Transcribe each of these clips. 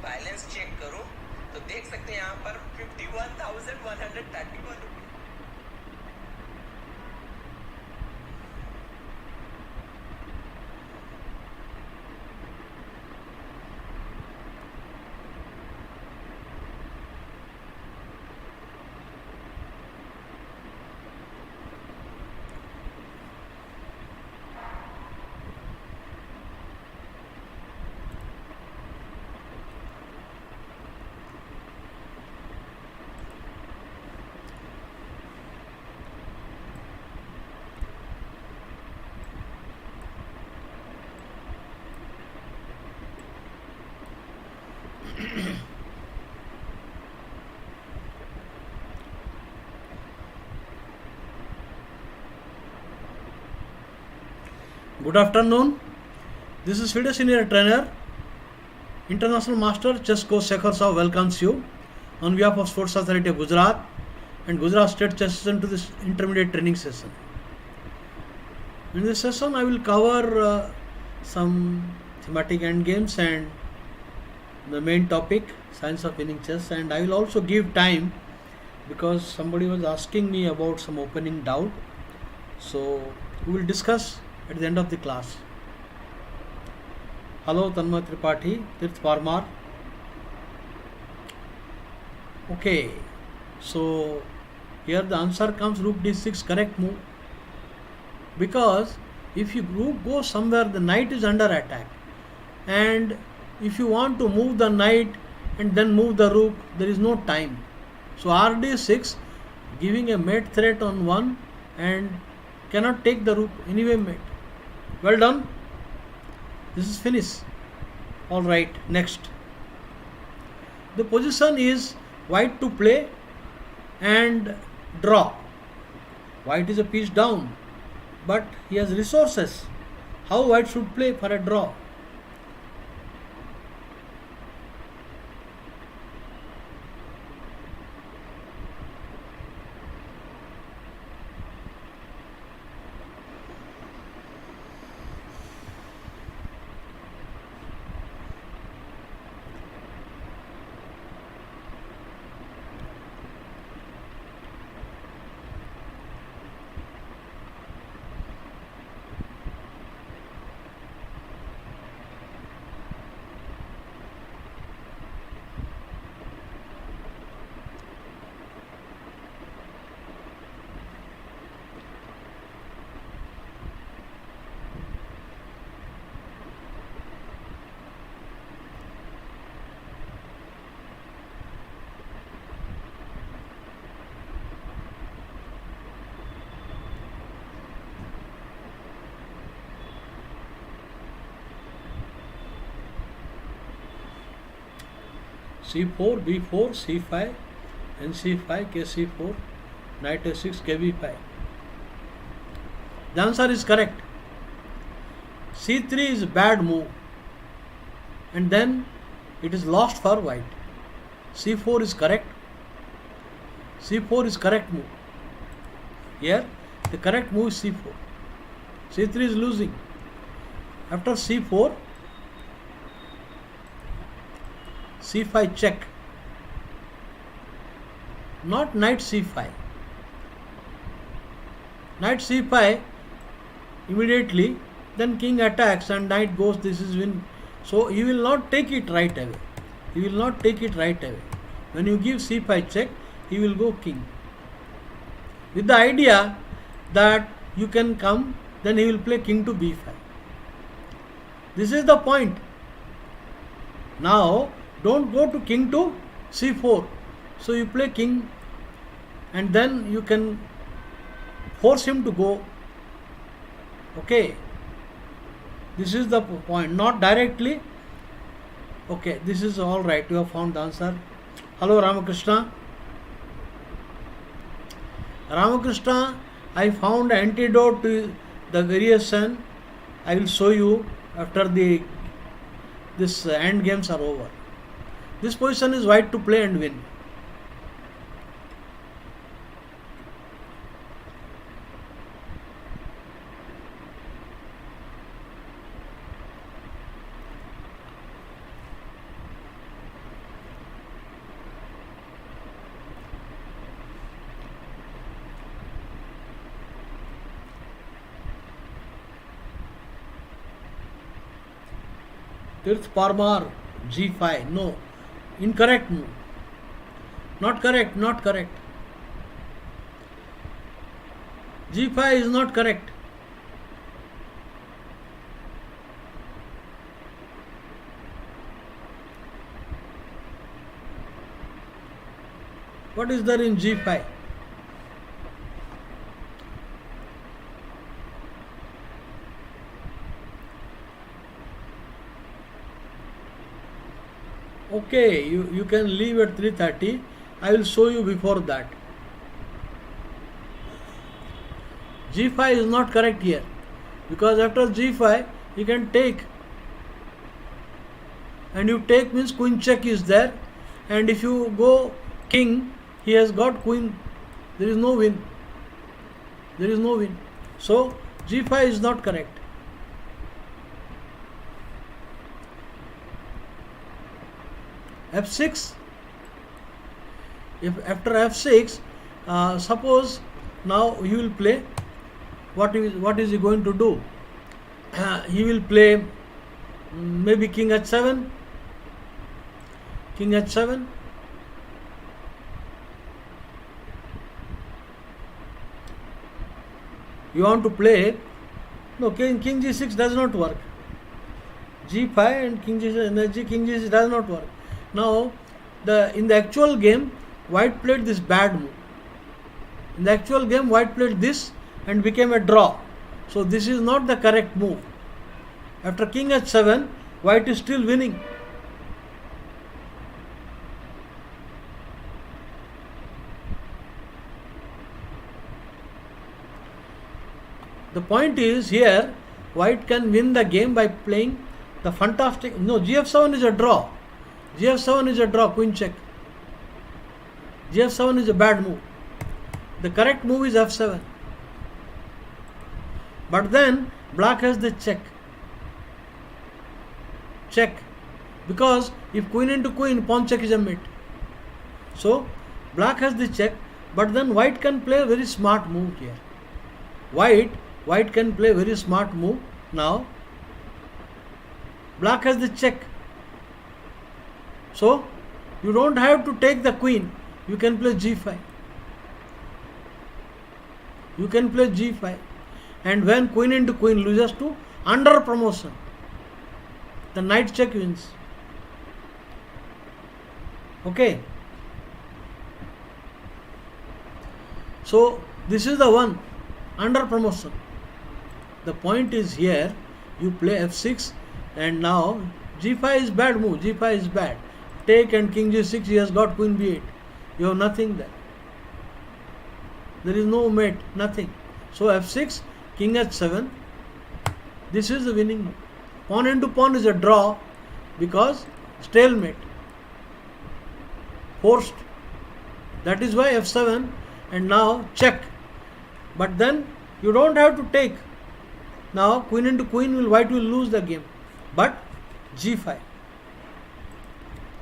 Balance check करूं तो देख सकते हैं यहाँ पर 51,131 रुपये। Good afternoon. This is FIDE Senior Trainer, International Master Chess Coach Sekhar Sahu welcomes you on behalf of Sports Authority of Gujarat and Gujarat State Chess Session to this intermediate training session. In this session, I will cover some thematic endgames and the main topic, science of winning chess, and I will also give time because somebody was asking me about some opening doubt. So we will discuss at the end of the class. Hello, Tanmay Tripathi, Tirth Parmar. Okay, so here the answer comes rook d6, correct move. Because if you go somewhere, the knight is under attack, and if you want to move the knight and then move the rook, there is no time. So rd6 giving a mate threat on one and cannot take the rook, anyway mate. Well done. This is finished. Alright, next. The position is white to play and draw. White is a piece down, but he has resources. How white should play for a draw? c4, b4, c5, nc5, kc4, knight a6, kb5. The answer is correct. c3 is a bad move and then it is lost for white. c4 is correct. c4 is correct move. Here the correct move is c4. c3 is losing. After c4, c5 check, not knight c5. Knight c5 immediately, then king attacks and knight goes, this is win. So he will not take it right away. He will not take it right away. When you give c5 check, he will go king. With the idea that you can come, then he will play king to b5. This is the point. Now don't go to king to c4. So you play king and then you can force him to go. Okay. This is the point. Not directly. Okay. This is all right. You have found the answer. Hello Ramakrishna. Ramakrishna, I found an antidote to the variation. I will show you after this end games are over. This position is white to play and win. Tirth Parmar, G5. No. Incorrect move. Not correct, not correct. G5 is not correct. What is there in G5? Okay, you can leave at 3:30. I will show you before that. G5 is not correct here, because after G5 you can take, and you take means queen check is there, and if you go king, he has got queen. There is no win. There is no win. So G5 is not correct. F6. If after F6, suppose now he will play, what is he going to do? He will play maybe king H7. King H7. You want to play, no, king G6 does not work. G5 and king G6 does not work. Now in the actual game, white played this bad move. In the actual game, white played this and became a draw. So this is not the correct move. After king H7, white is still winning. The point is here, white can win the game by playing the fantastic, no, Gf7 is a draw. Gf7 is a draw, queen check. Gf7 is a bad move. The correct move is F7. But then black has the check. Check. Because if queen into queen, pawn check is a mate. So black has the check, but then white can play a very smart move here. White can play a very smart move. Now black has the check. So you don't have to take the queen. You can play G5. You can play G5. And when queen into queen loses to under promotion, the knight check wins. Okay. So this is the one, under promotion. The point is here, you play F6, and now G5 is bad move. G5 is bad. Take and king G6, he has got queen B8. You have nothing there. There is no mate, nothing. So F6, king H7. This is the winning move. Pawn into pawn is a draw because stalemate. Forced. That is why F7, and now check. But then you don't have to take. Now queen into queen, white will lose the game. But G5.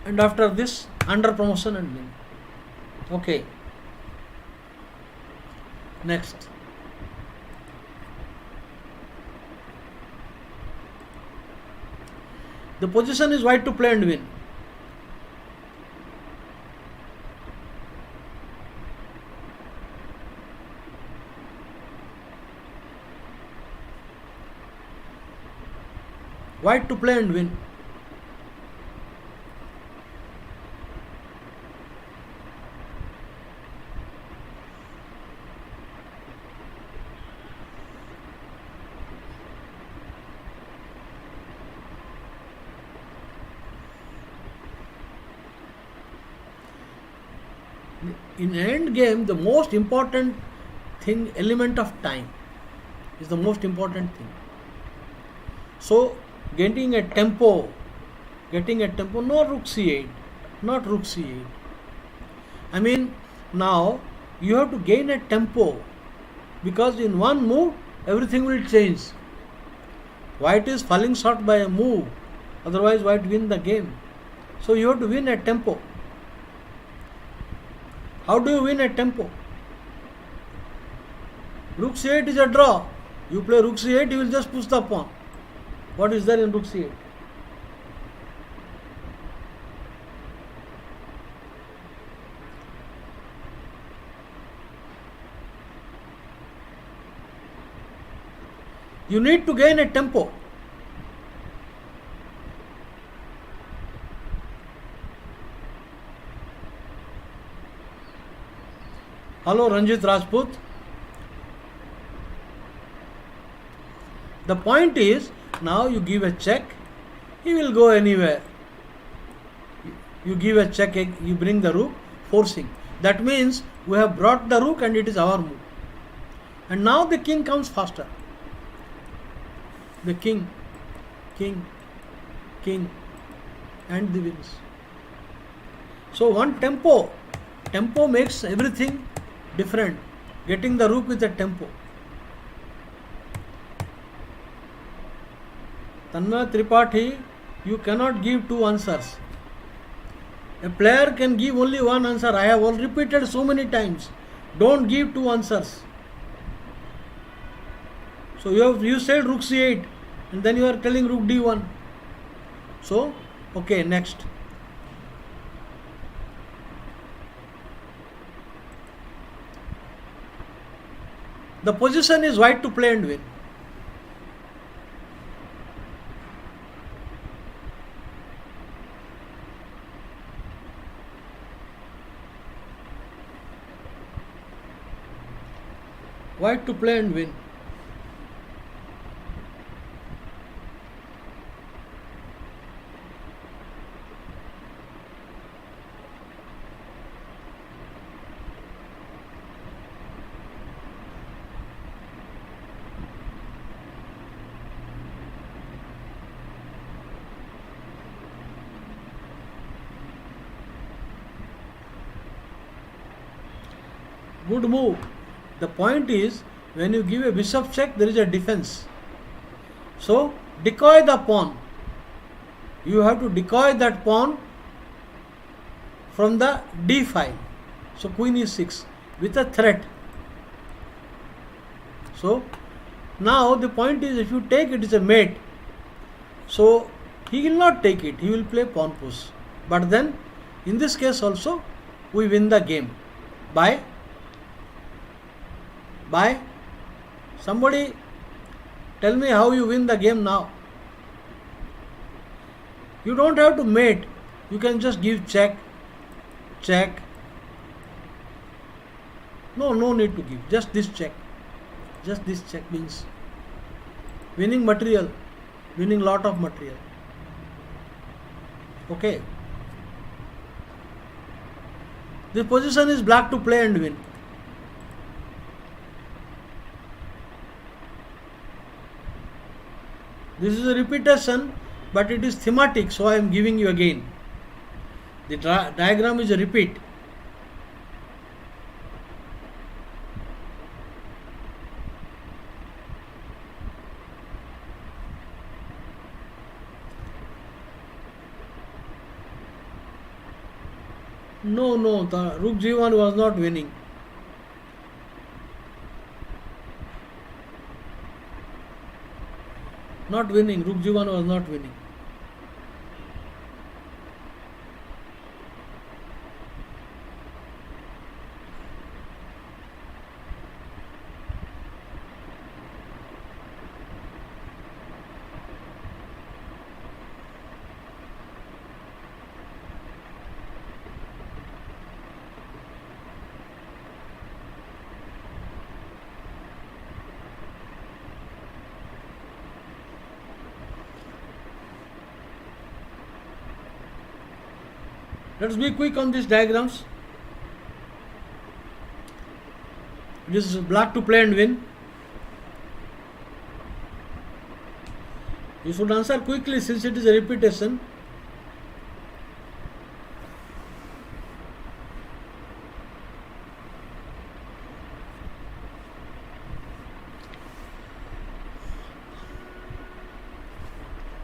And after this, under promotion and win. Okay. Next. The position is white to play and win. White to play and win. In end game, the most important thing, element of time, is the most important thing. So getting a tempo, no rook c8, not rook c8. I mean, now you have to gain a tempo, because in one move everything will change. White is falling short by a move, otherwise white win the game. So you have to win a tempo. How do you win a tempo? Rook c8 is a draw. You play rook c8, you will just push the pawn. What is there in rook c8? You need to gain a tempo. Hello Ranjit Rajput. The point is, now you give a check, he will go anywhere. You give a check, you bring the rook, forcing. That means we have brought the rook and it is our move. And now the king comes faster. The king, and the wins. So one tempo makes everything different. Getting the rook with a tempo. Tanmay Tripathi, you cannot give two answers. A player can give only one answer. I have all repeated so many times. Don't give two answers. So you said rook c8 and then you are telling rook d1. So, okay, next. The position is white to play and win. White to play and win. Good move. The point is, when you give a bishop check, there is a defense. So, decoy the pawn. You have to decoy that pawn from the d file. So, queen e6 with a threat. So, now the point is, if you take it is a mate. So, he will not take it. He will play pawn push. But then, in this case also, we win the game by somebody tell me how you win the game now. You don't have to mate. You can just give check. No need to give. Just this check. Just this check means winning material. Winning lot of material. Okay. The position is black to play and win. This is a repetition, but it is thematic, so I am giving you again. The diagram is a repeat. No, the rook g1 was not winning. Not winning, rook g1 was not winning. Let's be quick on these diagrams. This is black to play and win. You should answer quickly since it is a repetition.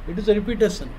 It is a repetition.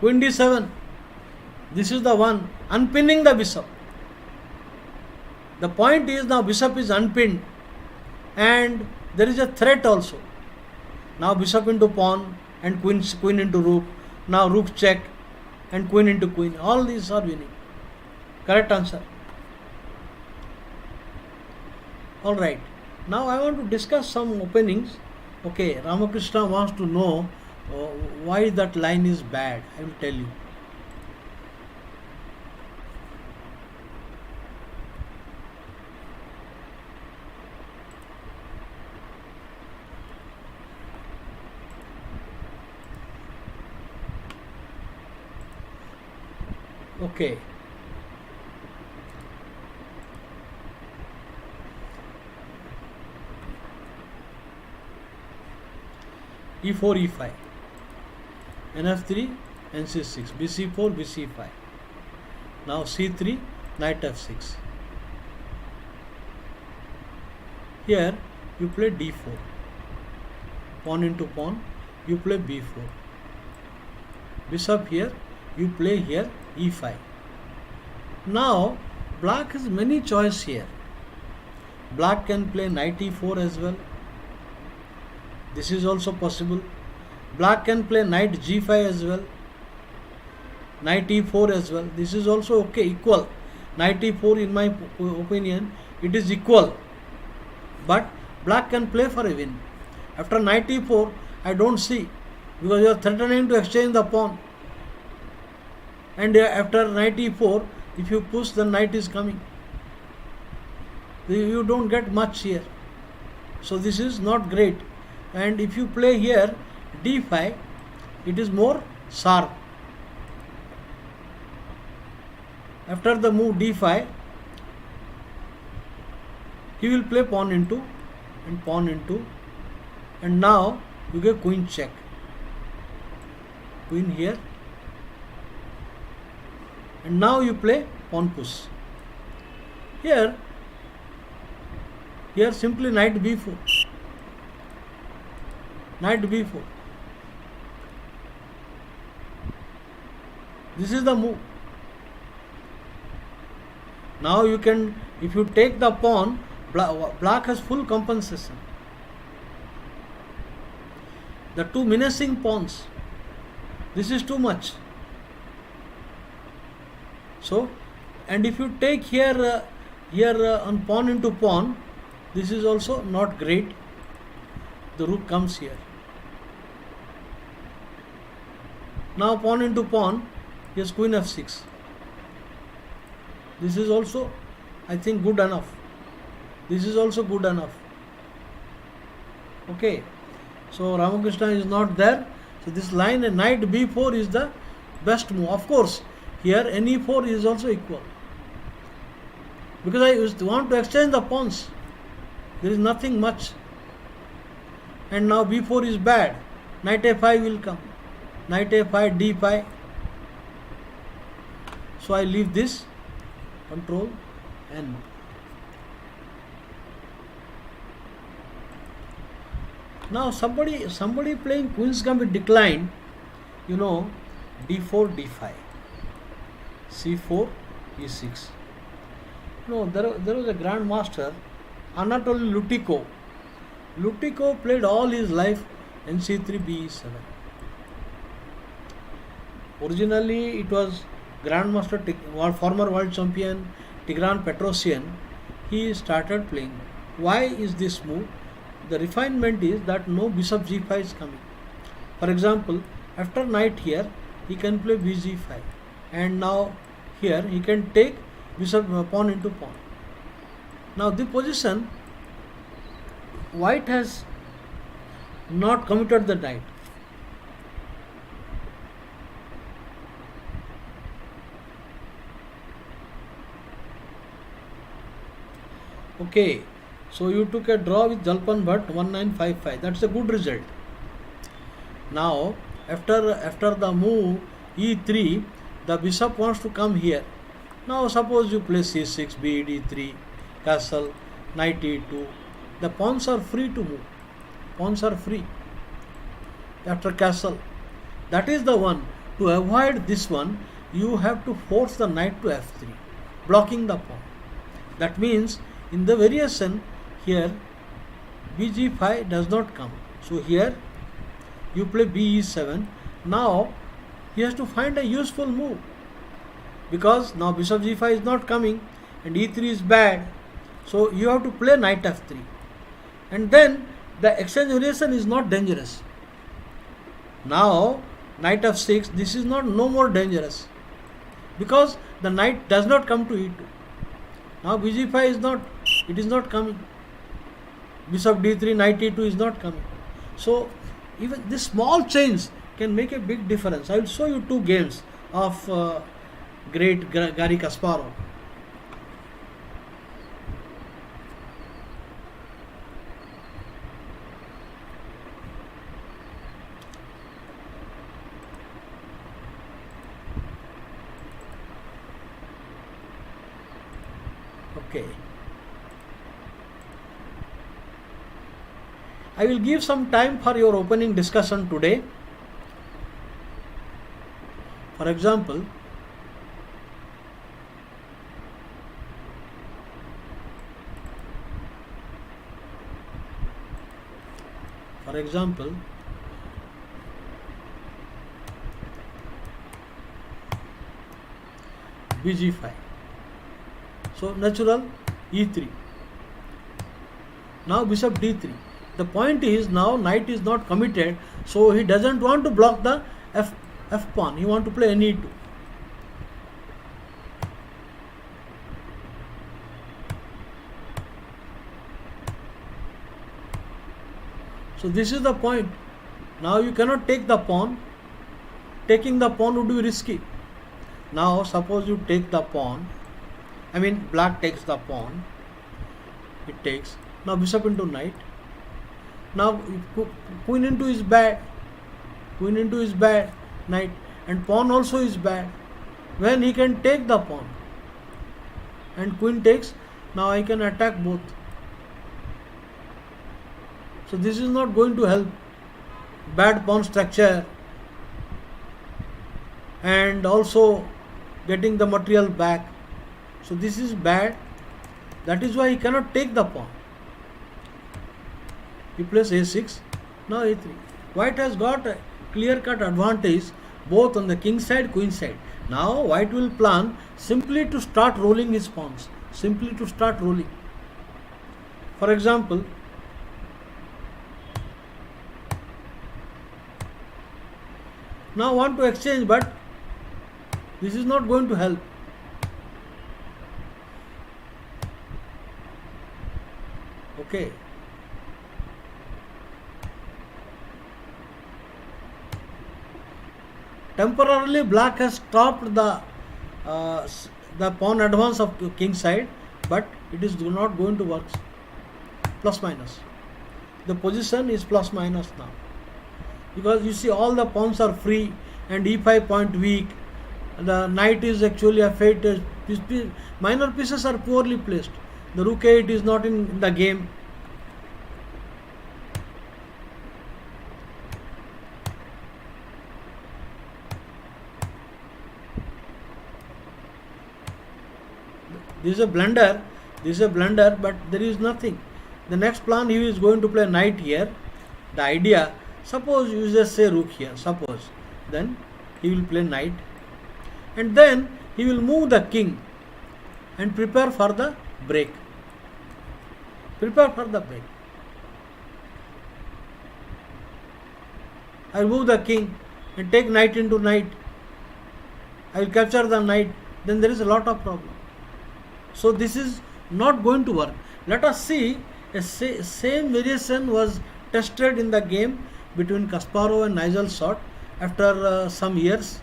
Queen d7. This is the one unpinning the bishop. The point is now bishop is unpinned and there is a threat also. Now bishop into pawn and queen into rook. Now rook check and queen into queen. All these are winning. Correct answer. Alright. Now I want to discuss some openings. Okay, Ramakrishna wants to know why that line is bad. I will tell you. Okay. E4, E5, NF3, NC6, BC4, BC5. Now C3, knight F6. Here you play D4, pawn into pawn, you play B4. Bishop here, you play here E5. Now black has many choice here. Black can play knight E4 as well. This is also possible. Black can play knight G5 as well. Knight E4 as well. This is also okay, equal. Knight E4 in my opinion, it is equal. But black can play for a win. After knight E4, I don't see, because you are threatening to exchange the pawn. And after knight E4, if you push, the knight is coming. You don't get much here. So this is not great. And if you play here D5, it is more sharp. After the move D5, he will play pawn into and pawn into, and now you get queen check. Queen here, and now you play pawn push. Here simply knight B4. Knight B4. This is the move. Now you can, if you take the pawn, black has full compensation. The two menacing pawns. This is too much. So, and if you take here on pawn into pawn, this is also not great. The rook comes here. Now pawn into pawn, yes, queen F6. This is also, I think, good enough. This is also good enough. Okay. So Ramakrishna is not there. So this line, knight B4 is the best move. Of course, here NE4 is also equal. Because I want to exchange the pawns. There is nothing much. And now B4 is bad. Knight A5 will come. Knight A5, D5. So I leave this. Control N. Now somebody playing Queen's Gambit declined. You know, D4, D5, C4, E6. No, there was a Grand Master, Anatoly Lutiko. Lutiko played all his life NC3, BE7. Originally, it was Grandmaster, former world champion Tigran Petrosian. He started playing. Why is this move? The refinement is that no bishop G5 is coming. For example, after knight here, he can play BG5, and now here he can take bishop pawn into pawn. Now the position, white has not committed the knight. Okay, so you took a draw with Jalpan Bhatt 1955. That's a good result. Now after the move E3, the bishop wants to come here. Now suppose you play C6, BD3, castle, knight E2. The pawns are free to move. Pawns are free. After castle, that is the one. To avoid this one, you have to force the knight to f3, blocking the pawn. That means in the variation here bg5 does not come. So here you play be7. Now he has to find a useful move, because now bishop g5 is not coming and e3 is bad. So you have to play knight f3, and then the exchange variation is not dangerous. Now knight f6, this is not no more dangerous, because the knight does not come to e2. Now bg5 is not, it is not coming. Bishop d3, knight e2 is not coming. So even this small change can make a big difference. I will show you two games of great Garry Kasparov. Okay. I will give some time for your opening discussion today. For example, bg5. So natural e3. Now bishop d3. The point is now knight is not committed, so he doesn't want to block the f pawn. He want to play an e2. So this is the point. Now you cannot take the pawn. Taking the pawn would be risky. Now suppose you take the pawn. I mean black takes the pawn. It takes. Now bishop into knight. Now queen into is bad. Queen into is bad. Knight. And pawn also is bad. When he can take the pawn. And queen takes. Now I can attack both. So this is not going to help. Bad pawn structure. And also getting the material back. So this is bad. That is why he cannot take the pawn. He plays a6. Now a3. White has got a clear-cut advantage both on the king side, queen side. Now white will plan simply to start rolling his pawns. Simply to start rolling. For example, now want to exchange, but this is not going to help. Okay. Temporarily black has stopped the pawn advance of king side, but it is not going to work. Plus minus. The position is plus minus now. Because you see all the pawns are free and e5 point weak. The knight is actually a fate. Minor pieces are poorly placed. The rook a8 is not in the game. This is a blunder. But there is nothing. The next plan, he is going to play knight here. The idea, suppose you just say rook here, suppose. Then he will play knight. And then he will move the king and prepare for the break. I will move the king and take knight into knight. I will capture the knight. Then there is a lot of problem. So this is not going to work. Let us see, a same variation was tested in the game between Kasparov and Nigel Short after some years,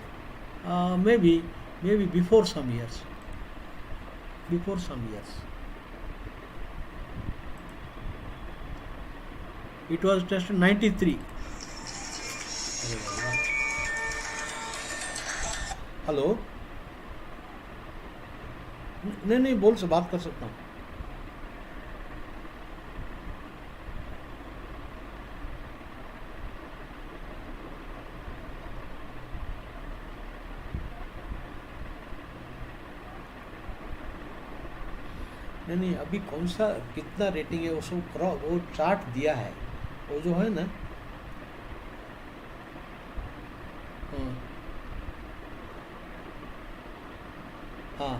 maybe before some years. It was tested 93. Hello, नहीं बोल से बात कर सकता हूँ. नहीं अभी कौन सा कितना रेटिंग है उसको वो चार्ट दिया है वो जो है ना। हाँ हाँ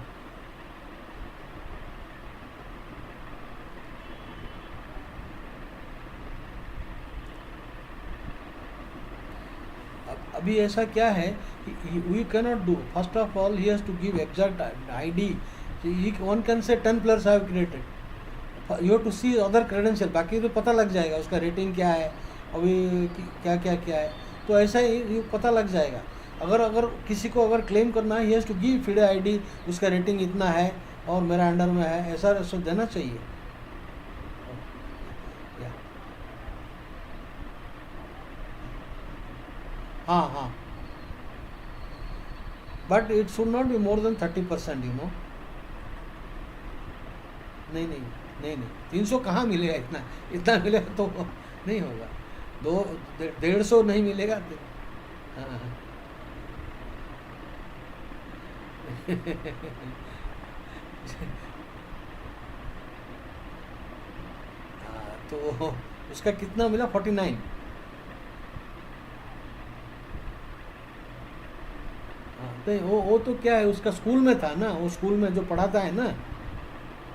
अभी ऐसा क्या है we can not do first of all he has to give exact ID one can say 10 players have created you have to see other credential बाकी तो पता लग जाएगा उसका रेटिंग क्या है अभी क्या क्या क्या है तो ऐसा ही पता लग जाएगा। अगर किसी को अगर क्लेम करना है he has to give feed ID उसका रेटिंग इतना है और मेरा अंडर में है ऐसा देना चाहिए। हाँ हाँ but it should not be more than 30% you know. नहीं नहीं नहीं नहीं 300 कहाँ मिलेगा इतना इतना मिलेगा तो नहीं होगा 150 नहीं मिलेगा। हाँ हाँ तो उसका कितना मिला 49। हाँ तो वो तो क्या है उसका स्कूल में था ना वो स्कूल में जो पढ़ाता है ना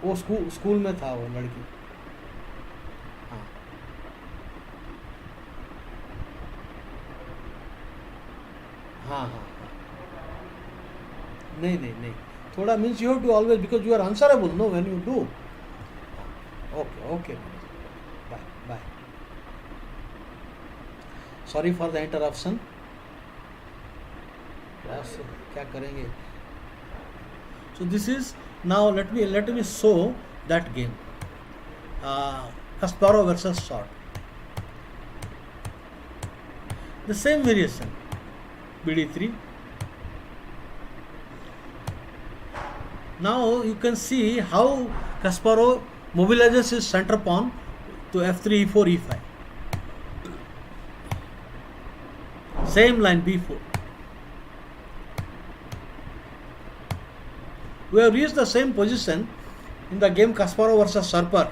वो स्कूल में था वो लड़की। हाँ हाँ हाँ हाँ नहीं नहीं नहीं थोड़ा means you have to always because you are answerable no when you do. Okay okay bye bye sorry for the interruption. क्या करेंगे। So this is now let me show that game Kasparov versus short the same variation BD3. Now you can see how Kasparov mobilizes his center pawn to f3 e4 e5 same line b4. We have reached the same position in the game Kasparov versus Sharper.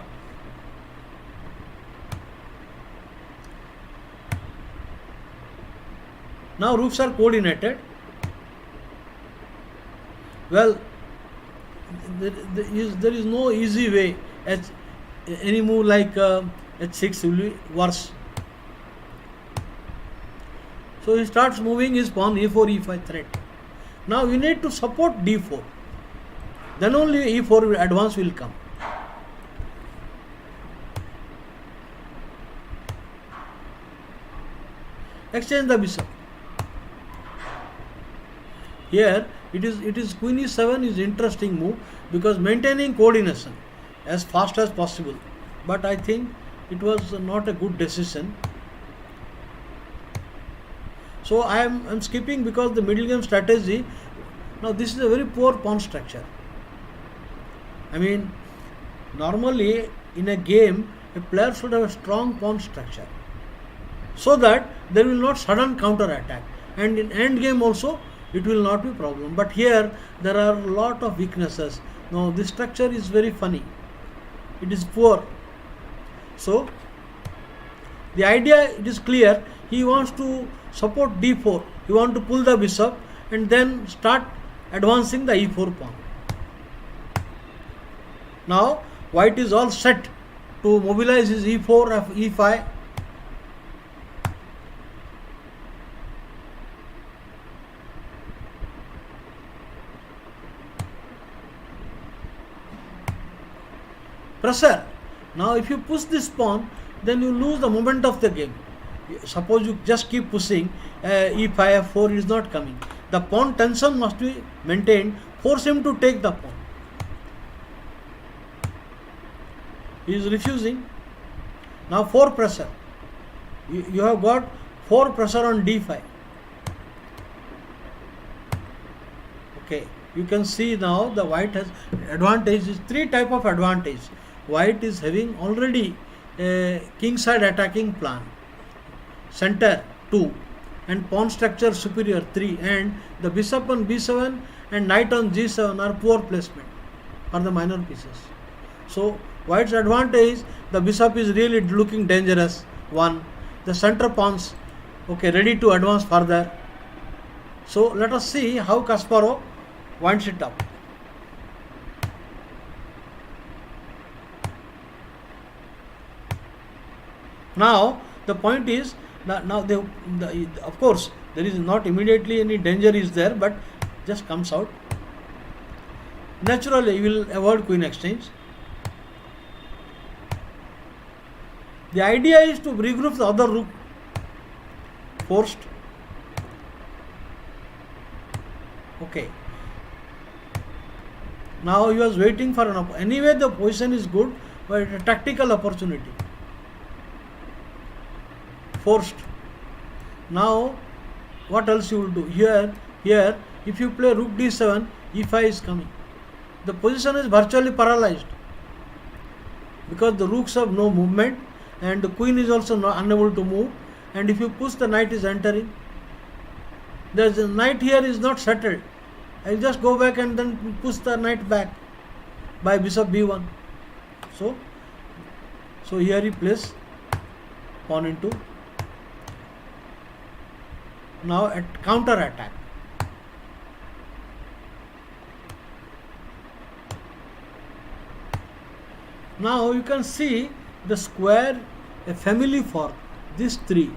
Now rooks are coordinated. Well, there is no easy way. Any move like h6 will be worse. So he starts moving his pawn e4 e5 threat. Now you need to support d4. Then only e4 advance will come. Exchange the bishop. Here it is queen e7 is interesting move because maintaining coordination as fast as possible. But I think it was not a good decision. So I am skipping because the middle game strategy. Now this is a very poor pawn structure. I mean, normally in a game a player should have a strong pawn structure so that there will not sudden counter attack, and in end game also it will not be problem. But here there are a lot of weaknesses. Now this structure is very funny. It is poor. So the idea it is clear. He wants to support d4. He wants to pull the bishop and then start advancing the e4 pawn. Now white is all set to mobilize his e4 of e5. Pressure. Now if you push this pawn, then you lose the moment of the game. Suppose you just keep pushing e5 f4 is not coming. The pawn tension must be maintained. Force him to take the pawn. He is refusing. Now 4 pressure. You have got 4 pressure on d5. Okay. You can see now the white has advantage. Is 3 type of advantage. White is having already a king side attacking plan. Center 2 and pawn structure superior 3, and the bishop on b7 and knight on g7 are poor placement for the minor pieces. So white's advantage is the bishop is really looking dangerous. One, the center pawns, okay, ready to advance further. So let us see how Kasparov winds it up. Now the point is that now of course there is not immediately any danger is there, but just comes out. Naturally you will avoid queen exchange. The idea is to regroup the other rook forced. Okay. Now he was waiting for an anyway the position is good, but a tactical opportunity. Forced. Now what else you will do? Here if you play rook d7, e5 is coming. The position is virtually paralyzed because the rooks have no movement and the queen is also unable to move, and if you push, the knight is entering. The knight here is not settled. I just go back and then push the knight back by bishop b1. So here he plays pawn into. Now at counter attack. Now you can see the square, a family fork, this 3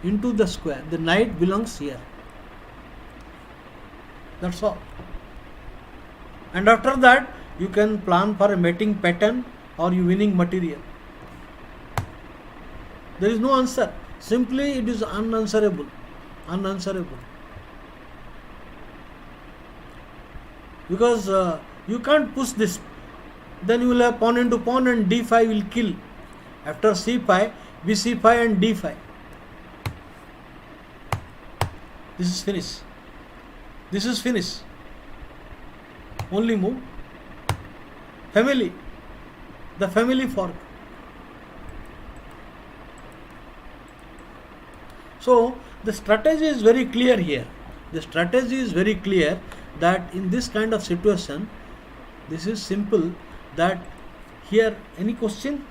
into the square. The knight belongs here. That's all. And after that you can plan for a mating pattern or you winning material. There is no answer. Simply it is unanswerable. Because you can't push this. Then you will have pawn into pawn and d5 will kill. After c5, bc5 and d5. This is finish. Only move. Family. The family fork. So the strategy is very clear here. The strategy is very clear that in this kind of situation, this is simple. That here, any question?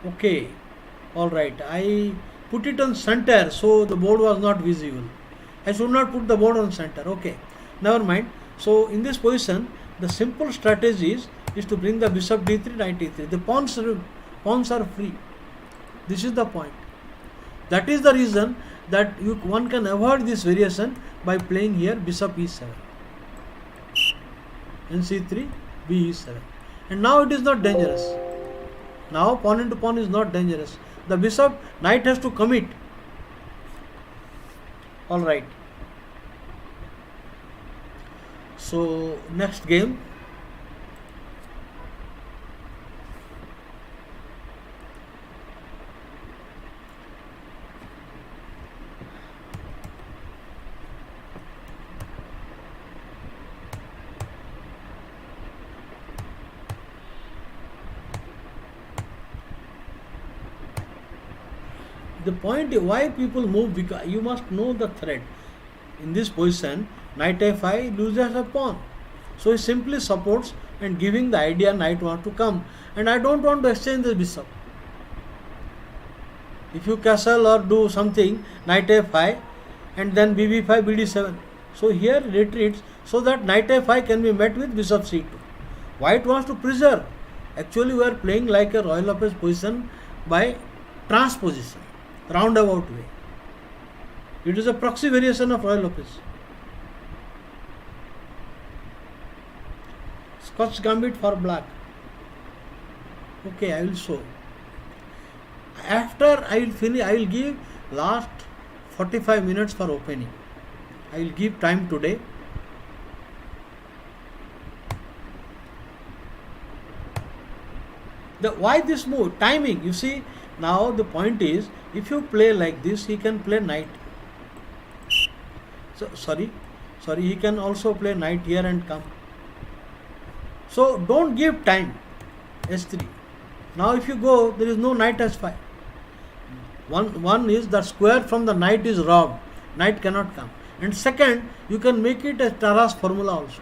Okay, all right. I put it on center, so the board was not visible. I should not put the board on center. Okay, never mind. So in this position, the simple strategy is to bring the bishop d3, knight e3. The pawns are free. This is the point. That is the reason that one can avoid this variation by playing here bishop e7, nc3, b e7, and now it is not dangerous. Now pawn into pawn is not dangerous. The bishop, knight has to commit. All right. So next game. The point is why people move, because you must know the threat. In this position, knight a5 loses a pawn. So he simply supports and giving the idea knight wants to come. And I don't want to exchange the bishop. If you castle or do something, knight a5 and then bb5, bd7. So here retreats so that knight a5 can be met with bishop c2. White wants to preserve. Actually we are playing like a Royal Lopez position by transposition. Roundabout way. It is a proxy variation of Royal Lopez. Scotch Gambit for black. Okay, I will show. After I will finish, I will give last 45 minutes for opening. I will give time today. Why this move? Timing. You see, now the point is, if you play like this, he can play knight. So sorry, he can also play knight here and come. So don't give time. S3. Now if you go, there is no knight s5. One is the square from the knight is robbed. Knight cannot come. And second, you can make it a Taras formula also.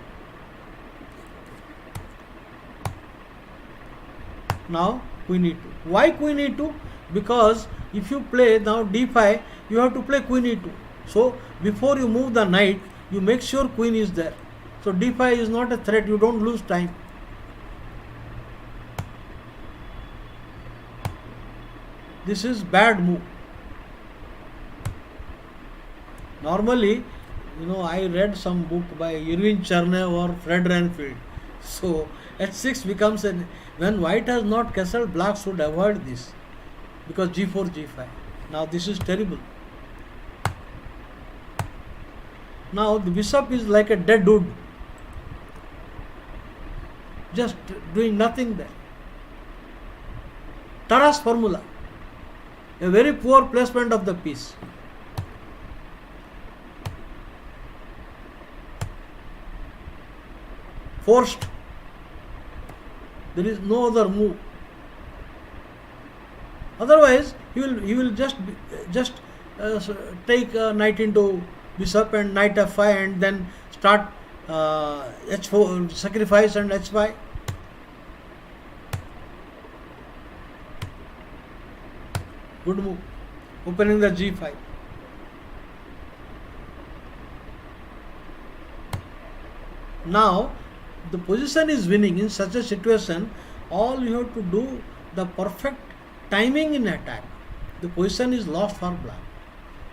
Now queen e2. Why queen e2? Because if you play now d5, you have to play queen e2. So before you move the knight, you make sure queen is there. So d5 is not a threat, you don't lose time. This is bad move. Normally, I read some book by Irving Chernev or Fred Renfield. So h6 becomes when white has not castled, black should avoid this, because g4, g5. Now this is terrible. Now the bishop is like a dead wood, just doing nothing there. Taras formula, a very poor placement of the piece. Forced. There is no other move. Otherwise, he will just take knight into bishop and knight f5 and then start h4 sacrifice and h5. Good move. Opening the g5. Now the position is winning. In such a situation, all you have to do, the perfect timing in attack. The position is lost for black.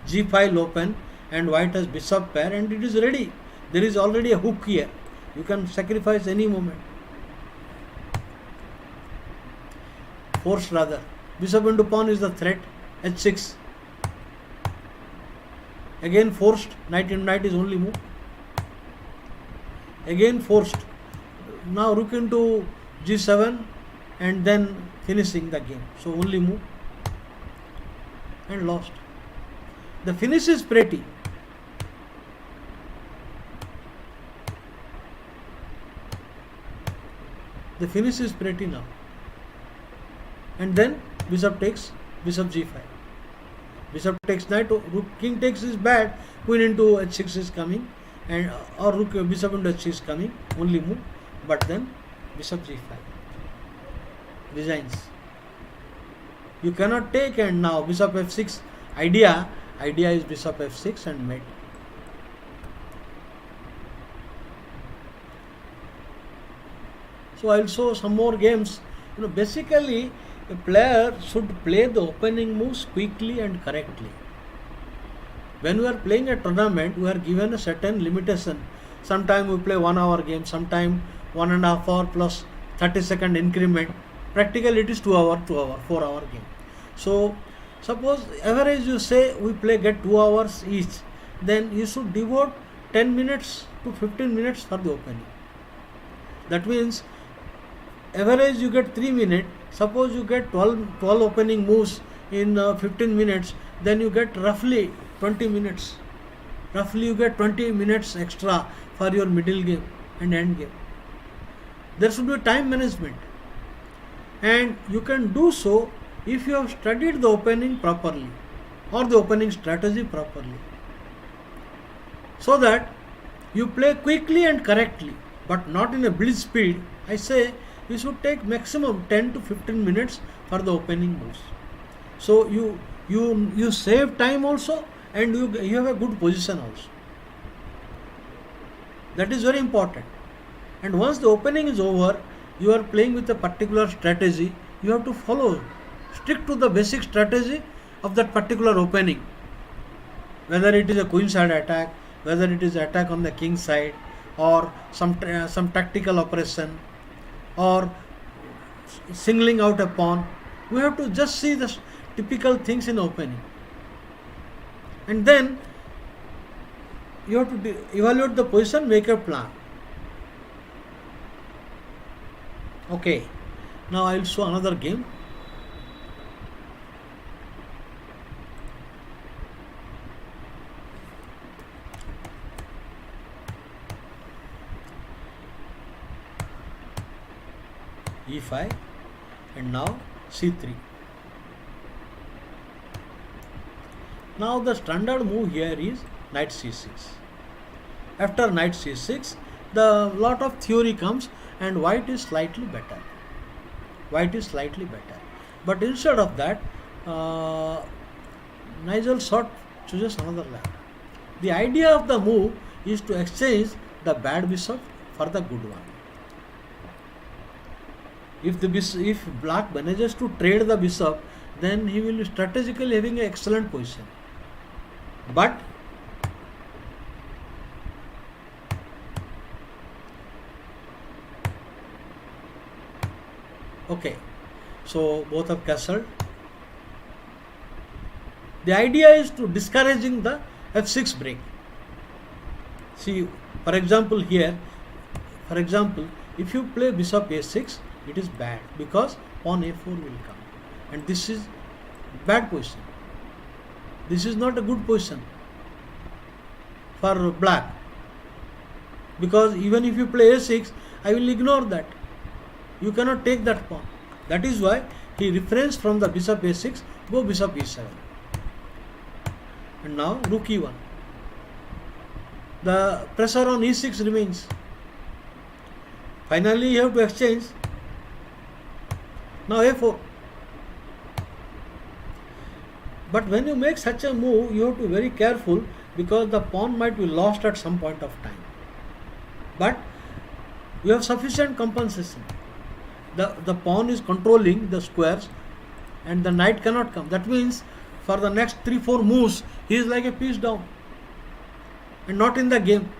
g5 open and white has bishop pair and it is ready. There is already a hook here. You can sacrifice any moment. Forced rather. Bishop into pawn is the threat. h6. Again forced. Knight into knight is only move. Again forced. Now rook into g7 and then finishing the game. So only move and lost. The finish is pretty. The finish is pretty now. And then bishop takes, bishop g5. Bishop takes knight, rook, king takes is bad. Queen into h6 is coming, and or rook bishop into h6 is coming. Only move, but then bishop g5 resigns. You cannot take, and now bishop f6. Idea is bishop f6 and mate. So I will show some more games. Basically a player should play the opening moves quickly and correctly. When we are playing a tournament, we are given a certain limitation. Sometimes we play 1 hour game, sometimes 1.5 hour plus 30-second increment. Practically it is 2 hour, 4 hour game. So suppose average you say we get 2 hours each, then you should devote 10 minutes to 15 minutes for the opening. That means average you get 3 minutes. Suppose you get 12 opening moves in 15 minutes, then you get roughly 20 minutes. Roughly you get 20 minutes extra for your middle game and end game. There should be time management, and you can do so if you have studied the opening properly or the opening strategy properly, so that you play quickly and correctly, but not in a blitz speed. I say you should take maximum 10 to 15 minutes for the opening moves. So you save time also, and you have a good position also. That is very important. And once the opening is over, you are playing with a particular strategy. You have to follow, stick to the basic strategy of that particular opening. Whether it is a queen side attack, whether it is attack on the king side, or some tactical operation, or singling out a pawn. We have to just see the typical things in opening, and then you have to evaluate the position, make a plan. Okay, now I will show another game. e5 and now c3. Now the standard move here is knight c6. After knight c6, the lot of theory comes and white is slightly better. White is slightly better. But instead of that, Nigel Short chooses another line. The idea of the move is to exchange the bad bishop for the good one. If black manages to trade the bishop, then he will be strategically having an excellent position. But okay, so both have castled. The idea is to discouraging the f6 break. See, for example, here, if you play bishop a6, it is bad because pawn a4 will come, and this is bad position. This is not a good position for black, because even if you play a6, I will ignore that. You cannot take that pawn. That is why he refrains from the bishop a6, go bishop e7. And now rook e1. The pressure on e6 remains. Finally you have to exchange. Now a4. But when you make such a move, you have to be very careful, because the pawn might be lost at some point of time. But you have sufficient compensation. The pawn is controlling the squares and the knight cannot come. That means for the next 3-4 moves, he is like a piece down and not in the game.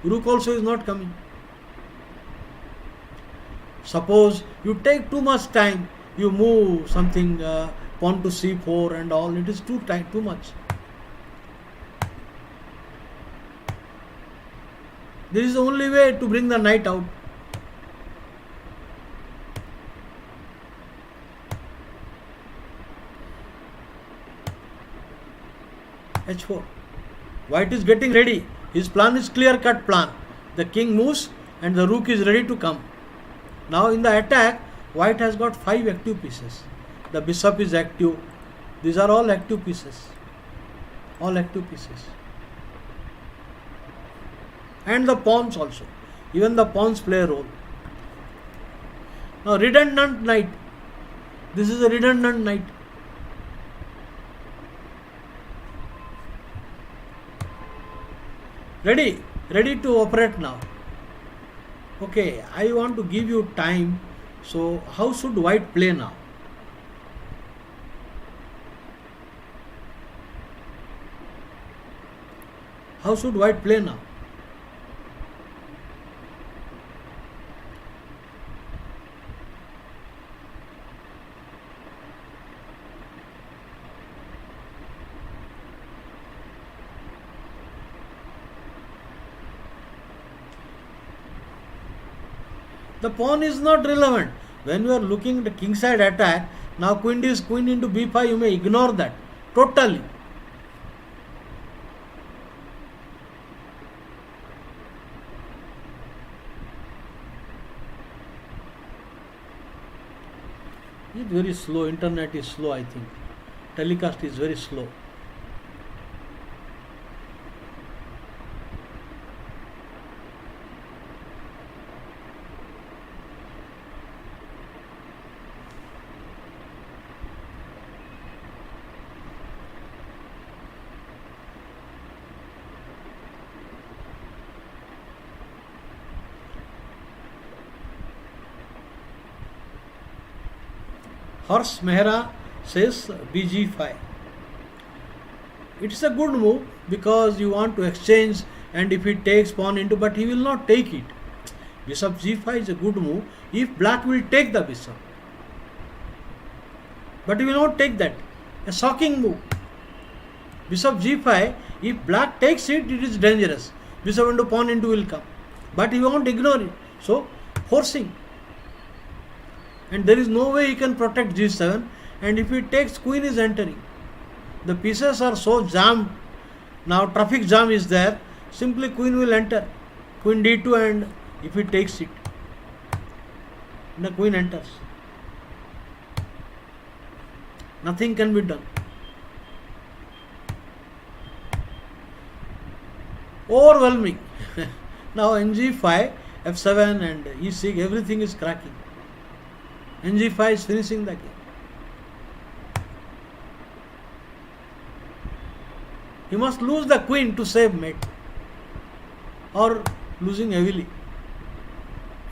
Rook also is not coming. Suppose you take too much time, you move something, pawn to c4 and all, it is too much. This is the only way to bring the knight out. h4. White is getting ready. His plan is clear-cut plan. The king moves and the rook is ready to come. Now in the attack, white has got 5 active pieces. The bishop is active. These are all active pieces. All active pieces. And the pawns also. Even the pawns play a role. Now redundant knight. This is a redundant knight. Ready to operate now. Okay, I want to give you time. So how should white play now? How should white play now? The pawn is not relevant. When you are looking at the king side attack, now queen into b5, you may ignore that totally. It's very slow. Internet is slow, I think. Telecast is very slow. Harsh Mehra says bg5. It is a good move because you want to exchange, and if he takes pawn into, but he will not take it. Bishop g5 is a good move if black will take the bishop. But he will not take that. A shocking move. Bishop g5, if black takes it, it is dangerous. Bishop into pawn into will come. But he won't ignore it. So, forcing. And there is no way he can protect g7, and if he takes, queen is entering. The pieces are so jammed. Now traffic jam is there. Simply queen will enter. Queen d2, and if he takes it, the queen enters. Nothing can be done. overwhelming. Now ng5, f7 and e6, everything is cracking. ng5 is finishing the game. He must lose the queen to save mate, or losing heavily.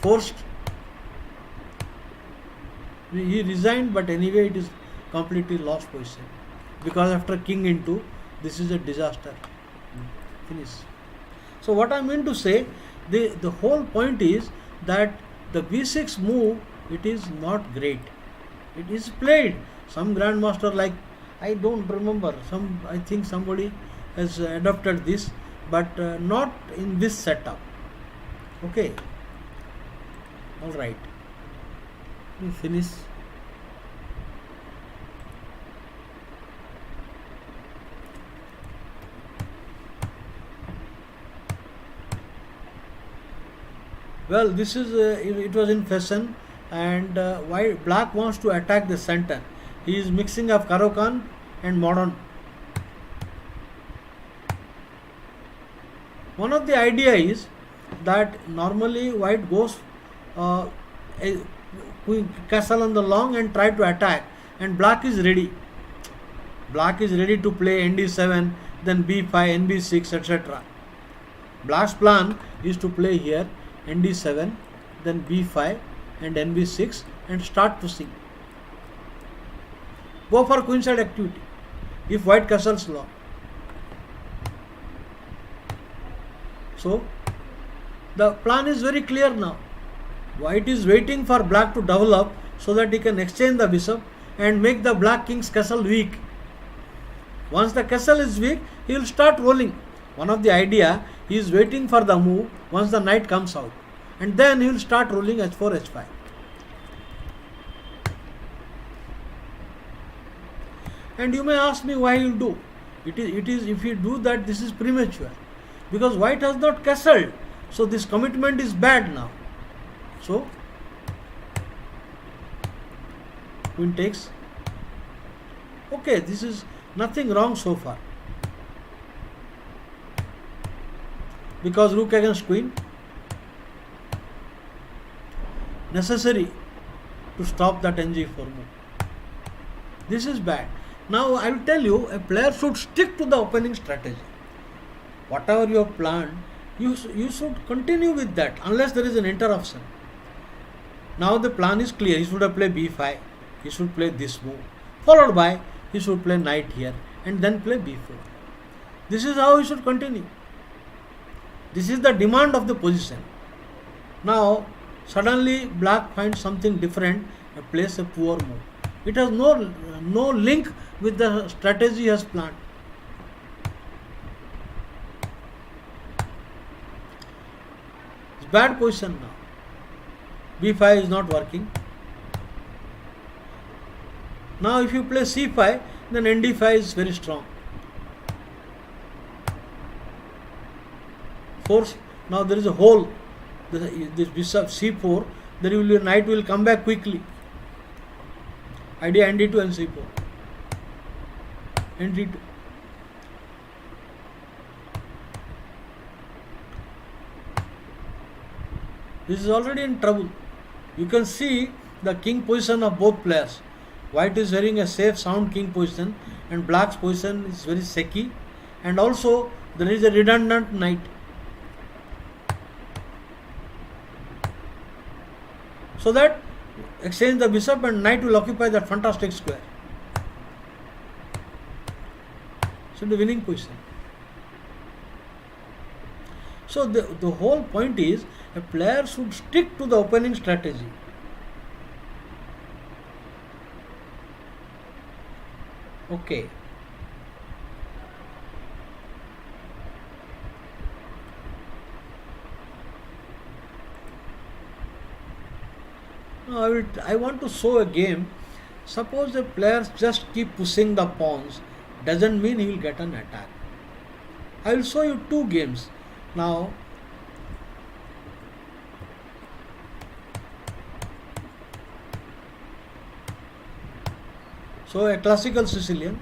Forced. He resigned, but anyway it is completely lost position, because after king into, this is a disaster. Finish. So what I mean to say, the whole point is that the b6 move, it is not great. It is played. Some grandmaster, like, I don't remember, I think somebody has adopted this, but not in this setup. Okay. All right. We finish. Well, this is it was in fashion, and why black wants to attack the center. He is mixing up Karokan and modern. One of the idea is that normally white goes castle on the long and try to attack, and black is ready. Black is ready to play nd7, then b5, nb6, etc. Black's plan is to play here nd7, then b5 and nb6 and start pushing. Go for queenside activity if white castles long. So the plan is very clear now. White is waiting for black to develop so that he can exchange the bishop and make the black king's castle weak. Once the castle is weak, he will start rolling. One of the idea, he is waiting for the move once the knight comes out, and then he will start rolling h4, h5. And you may ask me why he will do. It is if you do that, this is premature, because white has not castled, so this commitment is bad now. So queen takes. Okay, this is nothing wrong so far, because rook against queen necessary to stop that ng4 move. This is bad. Now I will tell you, a player should stick to the opening strategy. Whatever you have planned, you should continue with that unless there is an interruption. Now the plan is clear. He should have played b5. He should play this move, followed by he should play knight here and then play b4. This is how he should continue. This is the demand of the position. Now suddenly black finds something different and plays a poor move. It has no link with the strategy he has planned. It's bad position now. b5 is not working. Now if you play c5, then nd5 is very strong. Force. Now there is a hole. This bishop c4, the knight will come back quickly. Idea nd2 and c4. nd2. This is already in trouble. You can see the king position of both players. White is wearing a safe, sound king position, and black's position is very shaky, and also there is a redundant knight. So that exchange the bishop and knight will occupy that fantastic square. So the winning position. So the whole point is, a player should stick to the opening strategy. Okay. Now I want to show a game. Suppose the players just keep pushing the pawns, doesn't mean he will get an attack. I will show you two games. Now so a classical Sicilian.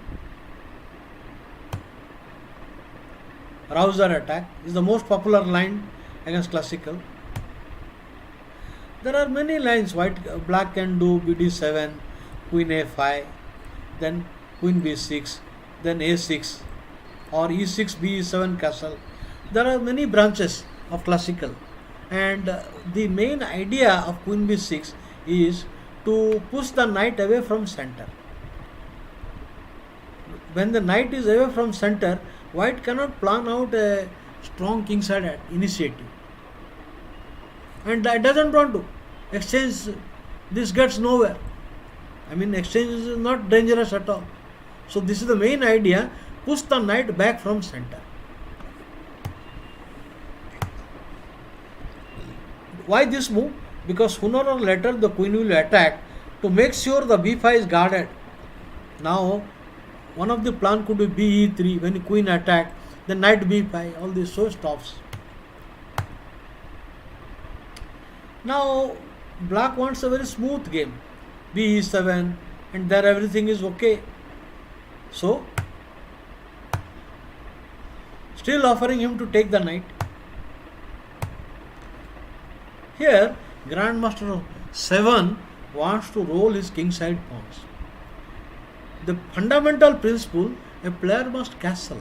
rouser attack is the most popular line against classical. There are many lines. Black can do bd7, queen a5, then queen b6, then a6, or e6, b7 castle. There are many branches of classical, and the main idea of queen b6 is to push the knight away from center. When the knight is away from center, white cannot plan out a strong kingside initiative, and I doesn't want to exchange. This gets nowhere. I mean, exchange is not dangerous at all. So this is the main idea: push the knight back from center. Why this move? Because sooner or later the queen will attack. To make sure the b5 is guarded. Now, one of the plan could be be3. When the queen attack, then knight b5. All this so stops. Now, black wants a very smooth game. b7, and there everything is okay. So, still offering him to take the knight. Here, Grandmaster 7 wants to roll his kingside pawns. The fundamental principle, a player must castle,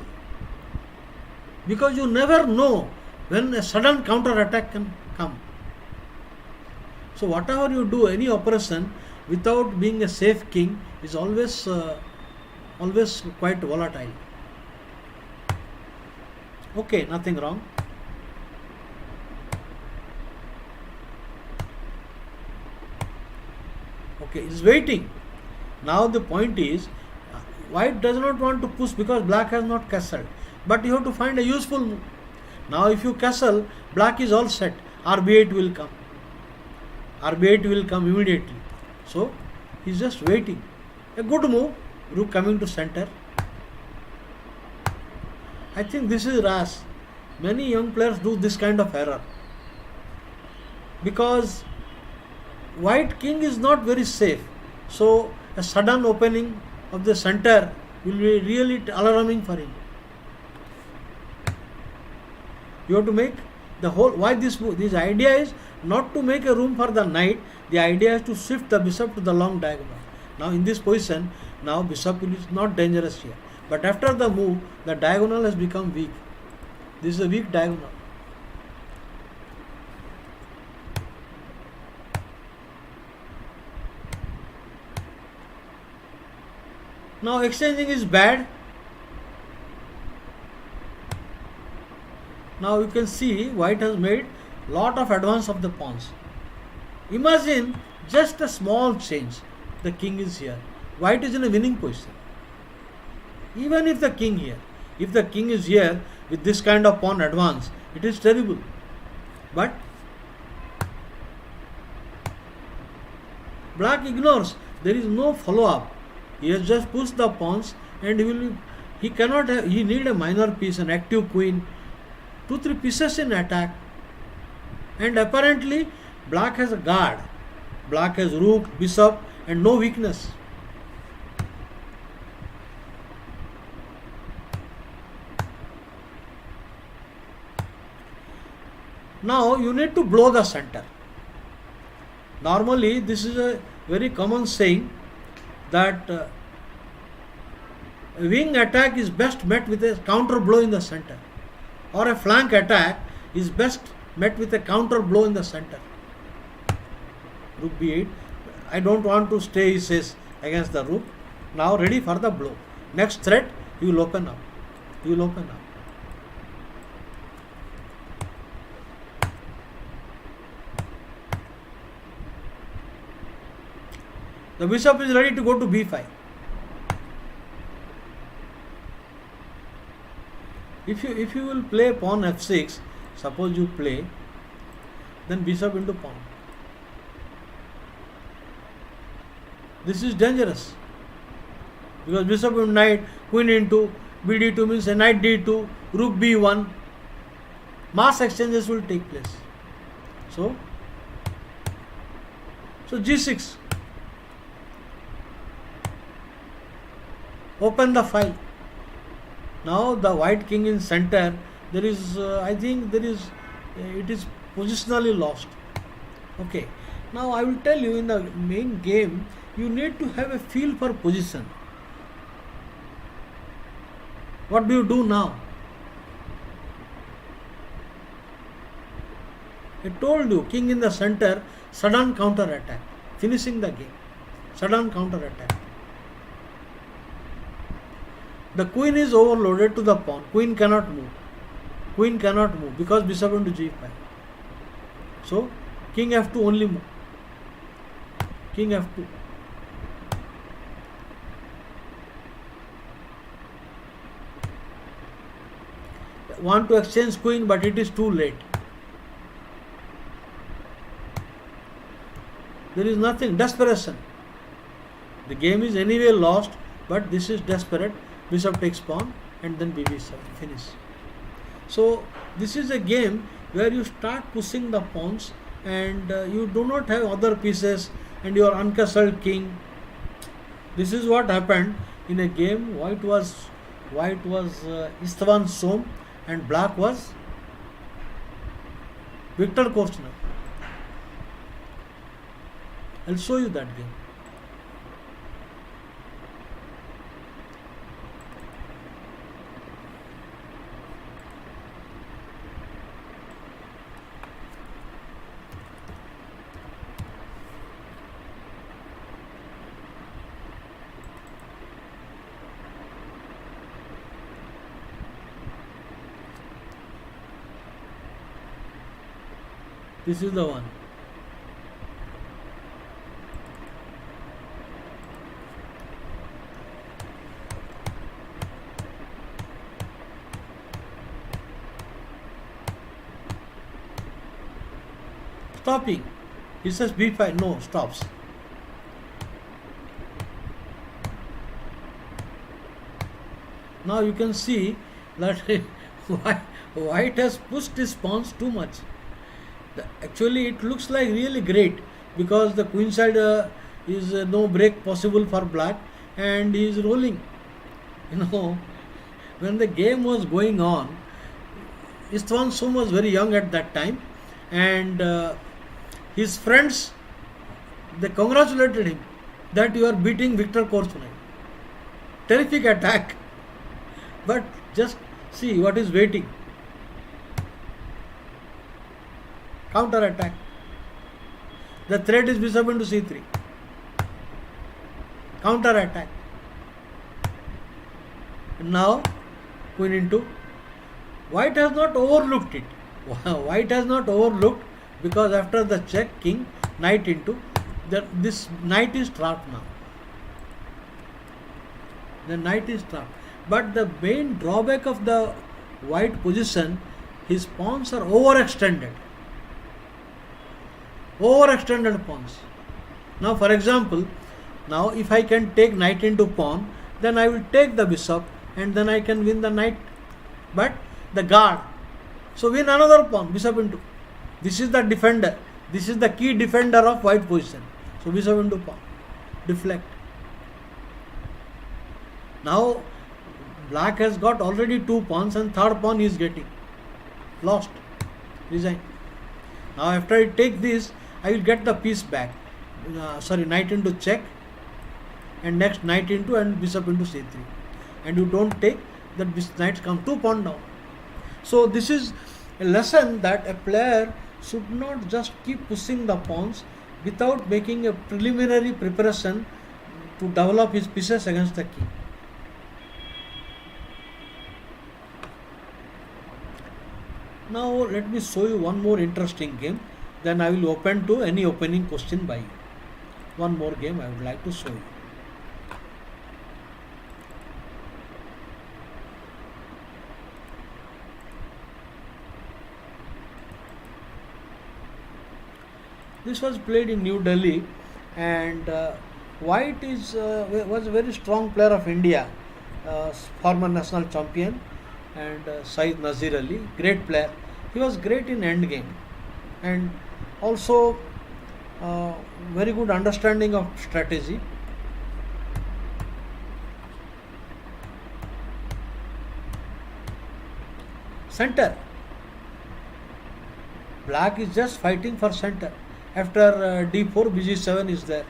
because you never know when a sudden counter attack can come. So whatever you do, any operation without being a safe king is always quite volatile. Okay, nothing wrong. Okay, is waiting. Now the point is, white does not want to push because black has not castled. But you have to find a useful move. Now if you castle, black is all set. RB8 will come. RB8 will come immediately. So he is just waiting. A good move. Rook coming to center. I think this is rash. Many young players do this kind of error, because white king is not very safe. So a sudden opening of the center will be really alarming for him. You have to make the whole. Why this move? This idea is not to make a room for the knight. The idea is to shift the bishop to the long diagonal. Now in this position, now bishop is not dangerous here. But after the move, the diagonal has become weak. This is a weak diagonal. Now exchanging is bad. Now you can see white has made lot of advance of the pawns. Imagine just a small change. The king is here. White is in a winning position. Even if the king here, if the king is here with this kind of pawn advance, it is terrible. But black ignores. There is no follow up. He has just pushed the pawns, and he cannot have, he need a minor piece, an active queen, 2-3 pieces in attack, and apparently black has a guard. Black has rook, bishop, and no weakness. Now you need to blow the center. Normally this is a very common saying that a wing attack is best met with a counter blow in the center, or a flank attack is best met with a counter blow in the center. Rook b8. I don't want to stay, he says, against the rook. Now ready for the blow. Next threat, he will open up. He will open up. The bishop is ready to go to b5. If you will play pawn f6, suppose you play, then bishop into pawn. This is dangerous, because bishop into knight, queen into bd2 means a knight d2, rook b1. Mass exchanges will take place. So g6. Open the file. Now the white king in center There is, I think there is, it is positionally lost. Okay. Now I will tell you, in the main game, you need to have a feel for position. What do you do now? I told you, king in the center, sudden counter attack, finishing the game. Sudden counter attack. The queen is overloaded to the pawn. Queen cannot move. Queen cannot move because bishop into g5. So king f2 only move. King f2. Want to exchange queen, but it is too late. There is nothing. Desperation. The game is anyway lost, but this is desperate. Bishop takes pawn and then bb7. Finish. So this is a game where you start pushing the pawns and you do not have other pieces and you are uncastled king. This is what happened in a game. White was Istvan Som and black was Viktor Korchnoi. I'll show you that game. This is the one. Stopping. He says b5. No, stops. Now you can see that white has pushed his pawns too much. Actually, it looks like really great because the queen side is no break possible for black and he is rolling. When the game was going on, Istvan Som was very young at that time and his friends, they congratulated him that you are beating Viktor Korchnoi. Terrific attack. But just see what is waiting. Counter attack. The threat is bishop into c3. Counter attack. Now queen into. White has not overlooked it. White has not overlooked because after the check, king, knight into. This knight is trapped now. The knight is trapped. But the main drawback of the white position, his pawns are overextended. Overextended pawns. Now for example, now if I can take knight into pawn, then I will take the bishop and then I can win the knight. But the guard. So win another pawn, bishop into. This is the defender. This is the key defender of white position. So bishop into pawn. Deflect. Now black has got already 2 pawns and third pawn he is getting. Lost. Resign. Now after I take this, I will get the piece back. Knight into check and next knight into and bishop into c3. And you don't take, that this knight come 2 pawn down. So this is a lesson that a player should not just keep pushing the pawns without making a preliminary preparation to develop his pieces against the king. Now let me show you one more interesting game. Then I will open to any opening question by you. One more game I would like to show you. This was played in New Delhi and White was a very strong player of India, former national champion and Saeed Nazir Ali, great player. He was great in endgame and also very good understanding of strategy. center. Black is just fighting for center. After d4, bg7 is there.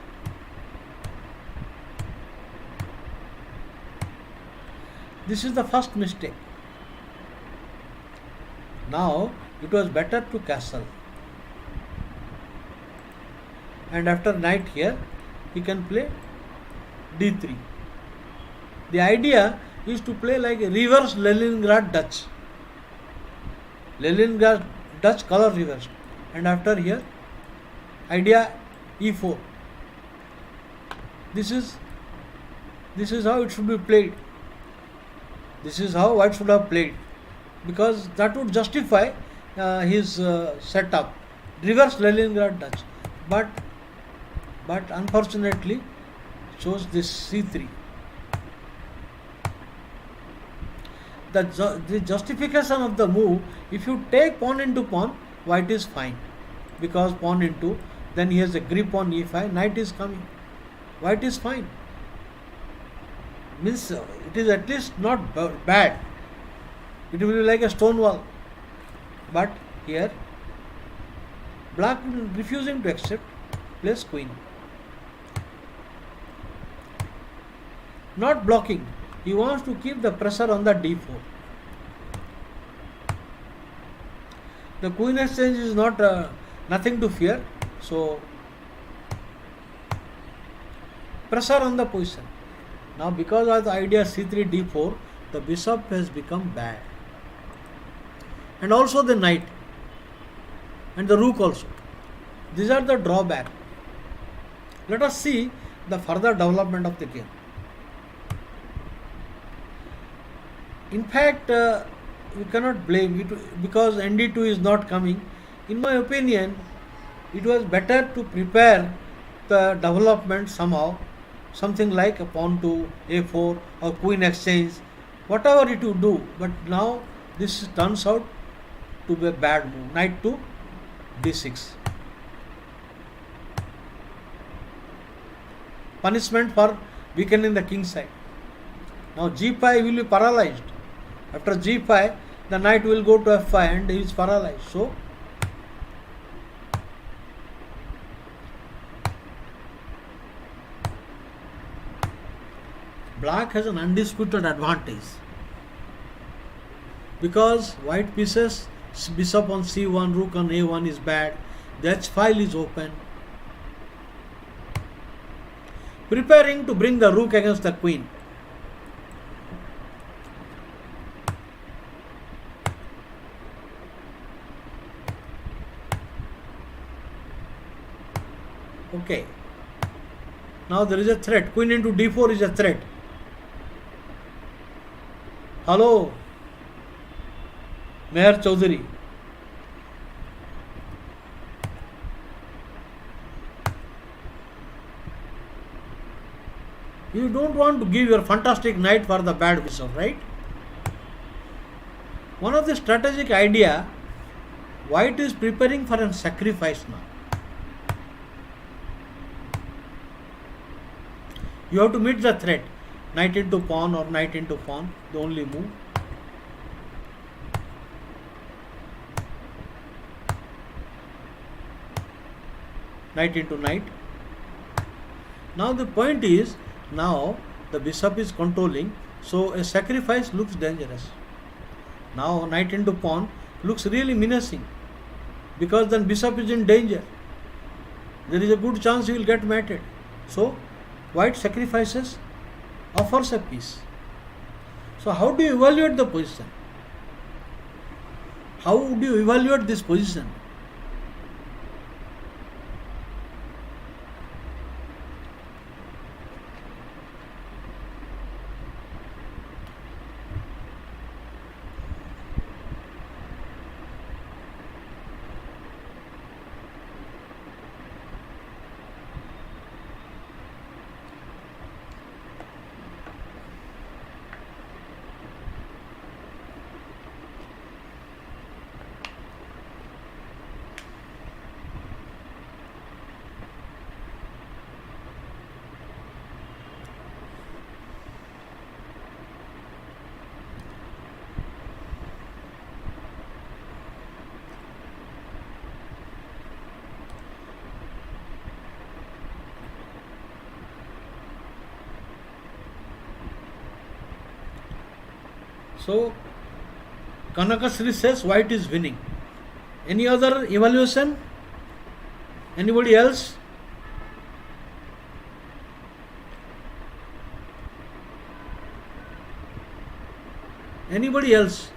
This is the first mistake. Now it was better to castle. And after knight here, he can play d3. The idea is to play like a reverse Leningrad Dutch. Leningrad Dutch color reversed. And after here, idea e4. This is how it should be played. This is how white should have played, because that would justify his setup, reverse Leningrad Dutch. But unfortunately chose this c3. The justification of the move, if you take pawn into pawn, white is fine, because pawn into, then he has a grip on e5, knight is coming, white is fine. Means it is at least not bad. It will be like a Stonewall. But here, black refusing to accept, plays queen. Not blocking. He wants to keep the pressure on the d4. The queen exchange is not nothing to fear. So pressure on the position. Now because of the idea c3 d4, the bishop has become bad. And also the knight. And the rook also. These are the drawback. Let us see the further development of the game. In fact, we cannot blame it because nd2 is not coming. In my opinion, it was better to prepare the development somehow, something like a pawn to a4 or queen exchange, whatever it would do. But now this turns out to be a bad move. Knight to d6. Punishment for weakening the king side. Now g5 will be paralyzed. After g5, the knight will go to f5 and he is paralyzed. So black has an undisputed advantage, because white pieces, bishop on c1, rook on a1 is bad, the h file is open, preparing to bring the rook against the queen. Okay, now there is a threat. Queen into d4 is a threat. Hello, Meher Chaudhary. You don't want to give your fantastic knight for the bad bishop, right? One of the strategic idea, white is preparing for a sacrifice now. You have to meet the threat. Knight into pawn or knight into pawn, the only move. Knight into knight. Now the point is, now the bishop is controlling, so a sacrifice looks dangerous. Now knight into pawn looks really menacing, because then bishop is in danger. There is a good chance he will get mated. So white sacrifices, offers a piece. So how do you evaluate the position? How would you evaluate this position? So Kanakasri says white is winning. Any other evaluation? Anybody else? Anybody else?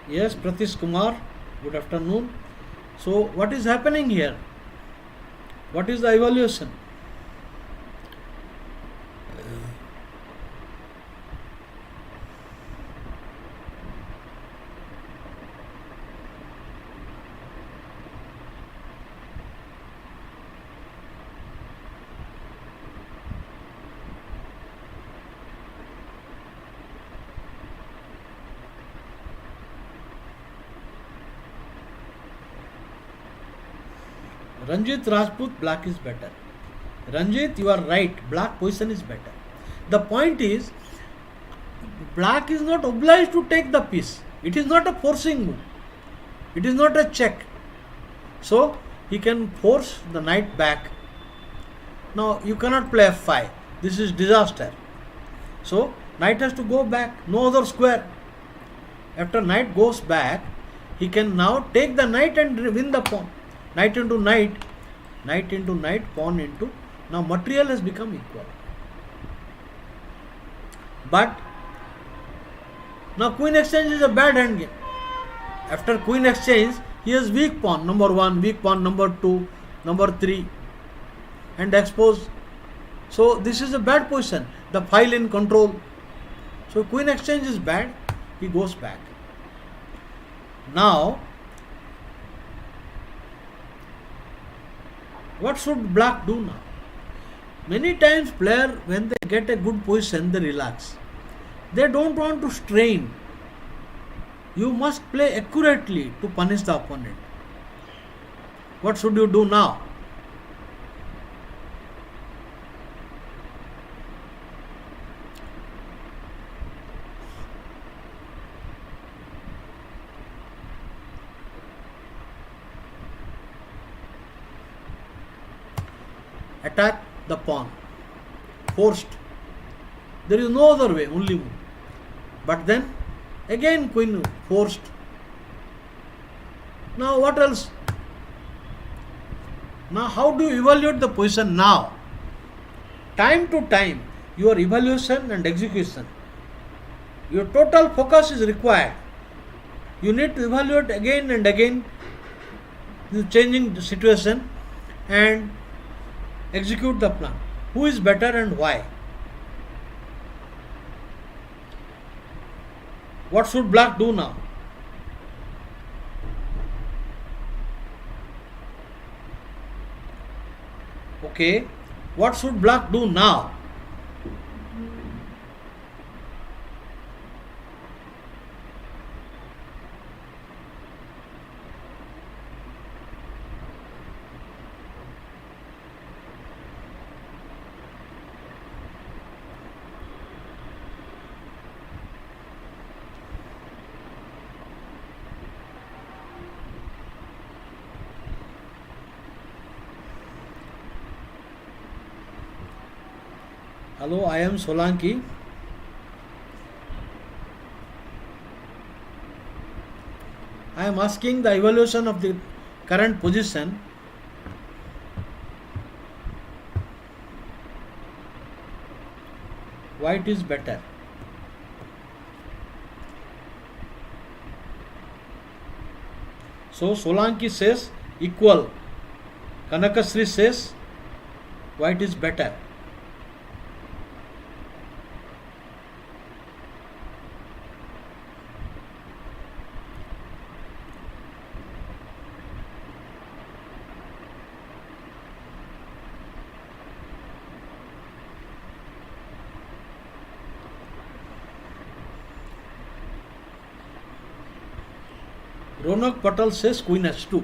Yes, Pratish Kumar, good afternoon. So, what is happening here? What is the evaluation? Ranjit Rajput, black is better. Ranjit, you are right, black position is better. The point is, black is not obliged to take the piece. It is not a forcing move. It is not a check. So, he can force the knight back. Now, you cannot play f5. This is disaster. So, knight has to go back. No other square. After knight goes back, he can now take the knight and win the pawn. Knight into knight, knight into knight, pawn into. Now material has become equal. But now queen exchange is a bad hand game. After queen exchange, he has weak pawn number 1, weak pawn number 2, number 3, and exposed. So this is a bad position. The file in control. So queen exchange is bad. He goes back. Now, what should black do now? Many times player, when they get a good position, they relax. They don't want to strain. You must play accurately to punish the opponent. What should you do now? Attack the pawn. Forced. There is no other way, only move. But then, again queen forced. Now what else? Now how do you evaluate the position now? Time to time, your evaluation and execution. Your total focus is required. You need to evaluate again and again the changing the situation and execute the plan. Who is better and why? What should black do now? Okay, what should black do now? Hello, I am Solanki. I am asking the evaluation of the current position. White is better. So Solanki says equal. Kanakasri says white is better. Ronak Patel says queen h2.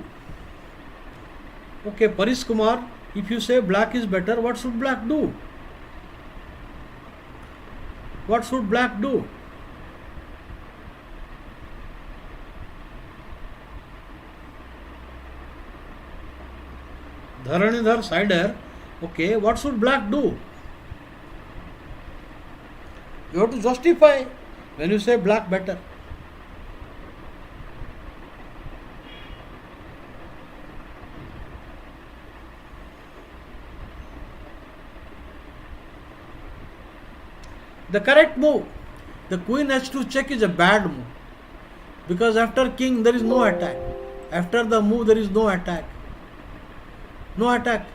Okay, Parish Kumar, if you say black is better, what should black do? What should black do? Dharanidhar Sider. Okay, what should black do? You have to justify when you say black better. The correct move. The queen h2 check is a bad move. Because after king there is no attack. After the move there is no attack. No attack.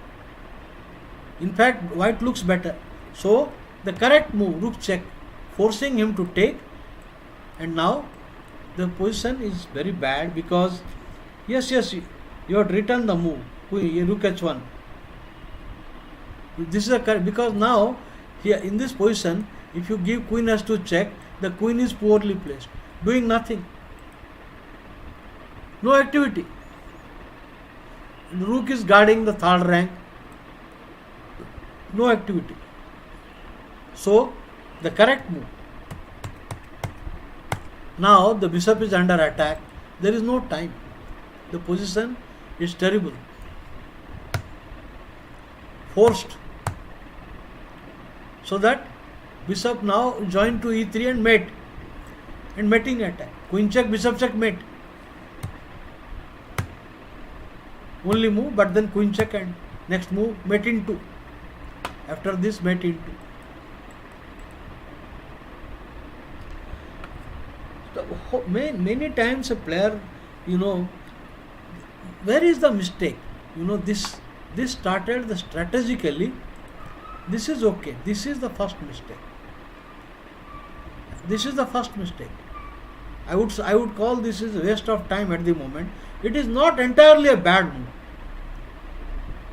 In fact, white looks better. So, the correct move, rook check, forcing him to take. And now, the position is very bad because, yes, you have written the move, rook h1. This is a correct, because now, here in this position, if you give queen h2 check, the queen is poorly placed, doing nothing. No activity. The rook is guarding the third rank. No activity. So, the correct move. Now, the bishop is under attack. There is no time. The position is terrible. Forced. So that bishop now joined to e3 and mate. And mating attack. Queen check, bishop check, mate. Only move, but then queen check and next move mate in 2. After this mate in 2. So, many times a player, where is the mistake? This started strategically. This is okay. This is the first mistake. This is the first mistake. I would call this is a waste of time at the moment. It is not entirely a bad move.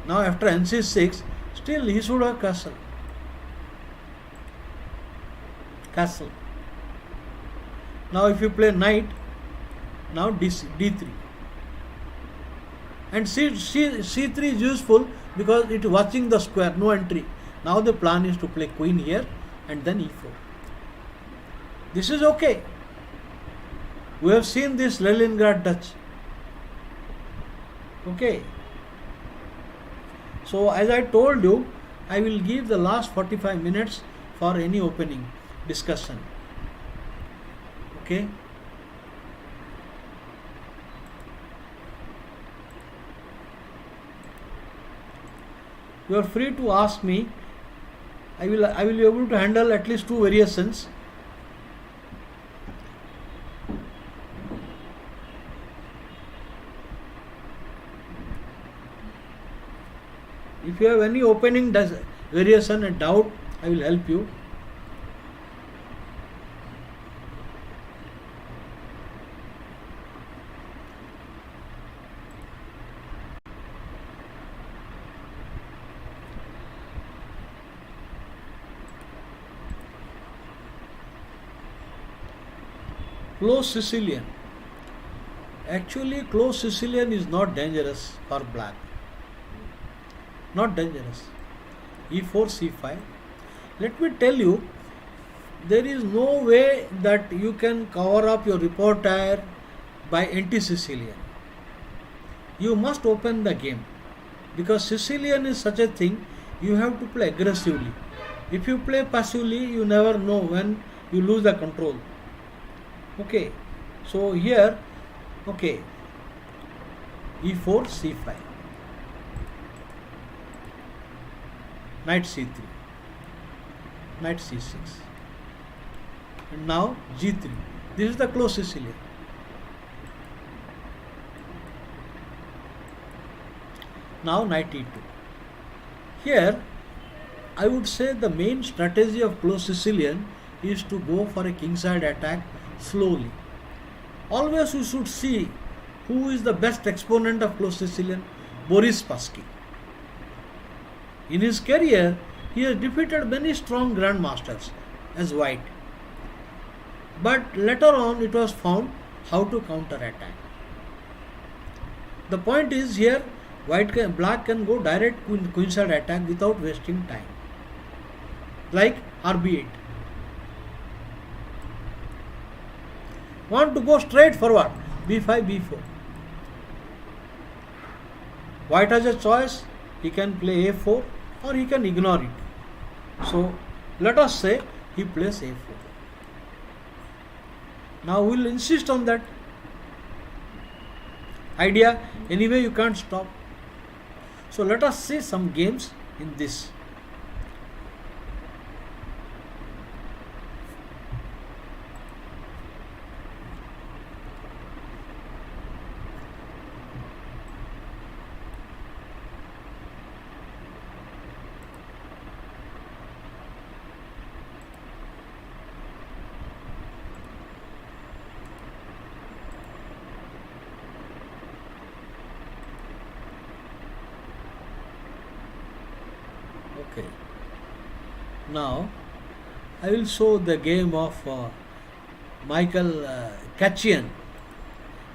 Now after nc6, still he should have castle. Castle. Now if you play knight, now d3. And c3 is useful because it is watching the square, no entry. Now the plan is to play queen here and then e4. This is okay. We have seen this Leningrad Dutch. Okay. So as I told you, I will give the last 45 minutes for any opening discussion. Okay. You are free to ask me. I will be able to handle at least 2 variations. If you have any opening variation and doubt, I will help you. Close Sicilian. Actually, close Sicilian is not dangerous for black. Not dangerous. e4, c5. Let me tell you, there is no way that you can cover up your repertoire by anti-Sicilian. You must open the game, because Sicilian is such a thing, you have to play aggressively. If you play passively, you never know when you lose the control. Okay, so here, okay, e4, c5. Knight c3, knight c6, and now g3. This is the close Sicilian. Now knight e2. Here, I would say the main strategy of close Sicilian is to go for a kingside attack slowly. Always you should see who is the best exponent of close Sicilian. Boris Spassky. In his career, he has defeated many strong grandmasters as white. But later on, it was found how to counter attack. The point is here, black can go direct queenside attack without wasting time. Like RB8. Want to go straight forward, b5, b4. White has a choice, he can play a4 or he can ignore it. So let us say he plays a4. Now we will insist on that idea. Anyway, you can't stop. So let us see some games in this. Okay. Now I will show the game of Michael Kachin.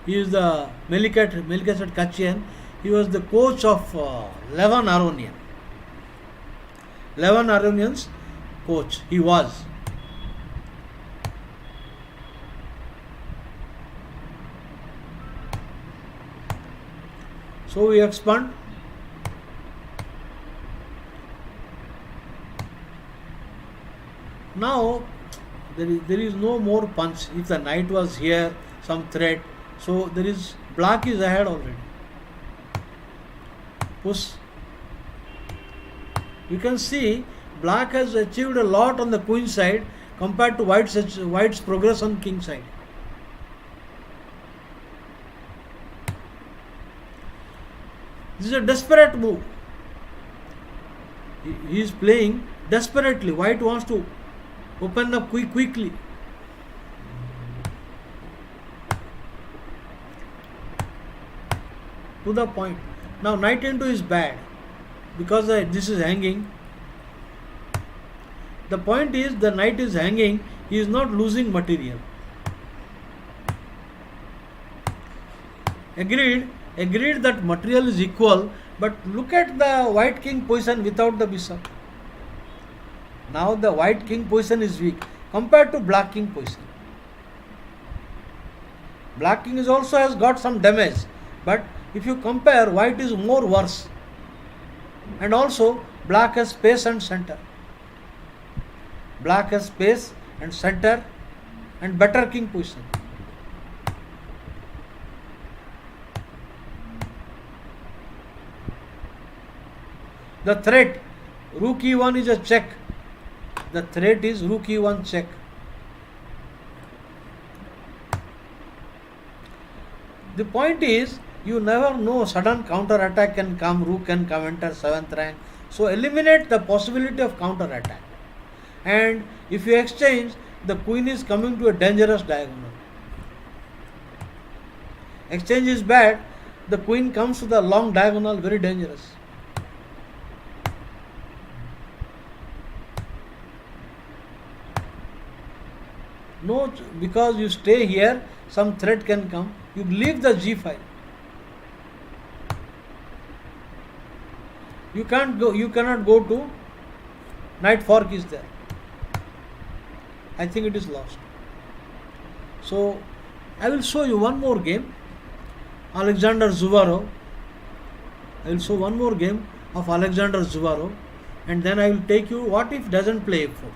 He is the Melchizedek Kachin. He was the coach of Levan Aronian. Levan Aronian's coach he was. So we expand. Now there is no more punch. If the knight was here, some threat, so there is black is ahead already. Push. You can see black has achieved a lot on the queen side compared to white's progress on king side. This is a desperate move. He is playing desperately. White wants to open up quickly. To the point. Now knight into is bad because this is hanging. The point is the knight is hanging. He is not losing material. Agreed that material is equal, but look at the white king position without the bishop. Now the white king position is weak compared to black king position. Black king is also has got some damage, but if you compare, white is more worse. And also black has space and center. Black has space and center and better king position. The threat, rook e1 is a check. The threat is rook e1 check. The point is, you never know, sudden counter attack can come, rook can come, enter 7th rank. So eliminate the possibility of counter attack. And if you exchange, the queen is coming to a dangerous diagonal. Exchange is bad, the queen comes to the long diagonal, very dangerous. No, because you stay here, some threat can come. You leave the g5. You cannot go to knight fork is there. I think it is lost. So I will show you one more game. Alexander Zhuvarov. I will show one more game of Alexander Zhuvarov, and then I will take you what if doesn't play f4.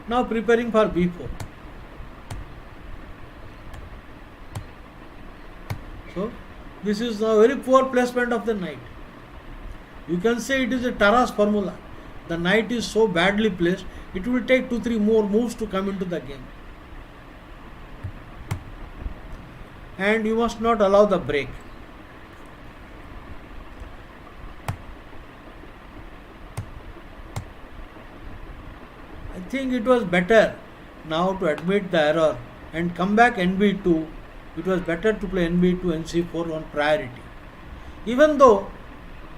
Now preparing for b4. So this is a very poor placement of the knight. You can say it is a Taras formula. The knight is so badly placed, it will take 2-3 more moves to come into the game. And you must not allow the break. I think it was better now to admit the error and come back NB2. It was better to play NB2 and C4 on priority. Even though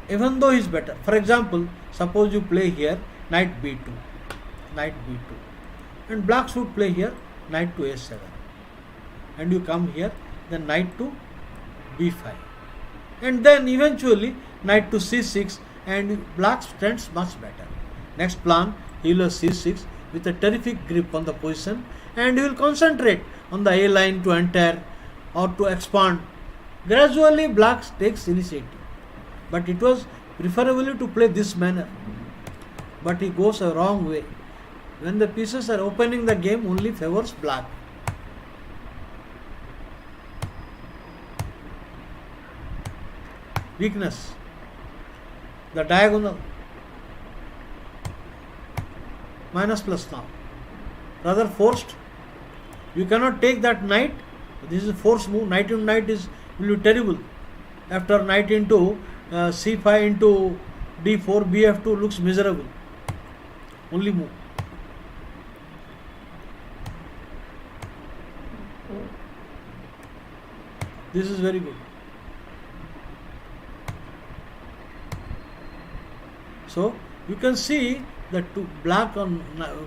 is better. For example, suppose you play here knight B2, and black should play here knight to A7, and you come here then knight to B5, and then eventually knight to C6, and black stands much better. Next plan, he will have C6, with a terrific grip on the position, and he will concentrate on the A line to enter or to expand. Gradually black takes initiative, but it was preferably to play this manner. But he goes a wrong way. When the pieces are opening, the game only favors black. Weakness. The diagonal. Minus plus now. Rather forced. You cannot take that knight. This is a forced move. Knight into knight will be terrible. After knight into c5 into d4, bf2 looks miserable. Only move. This is very good. So you can see that two black on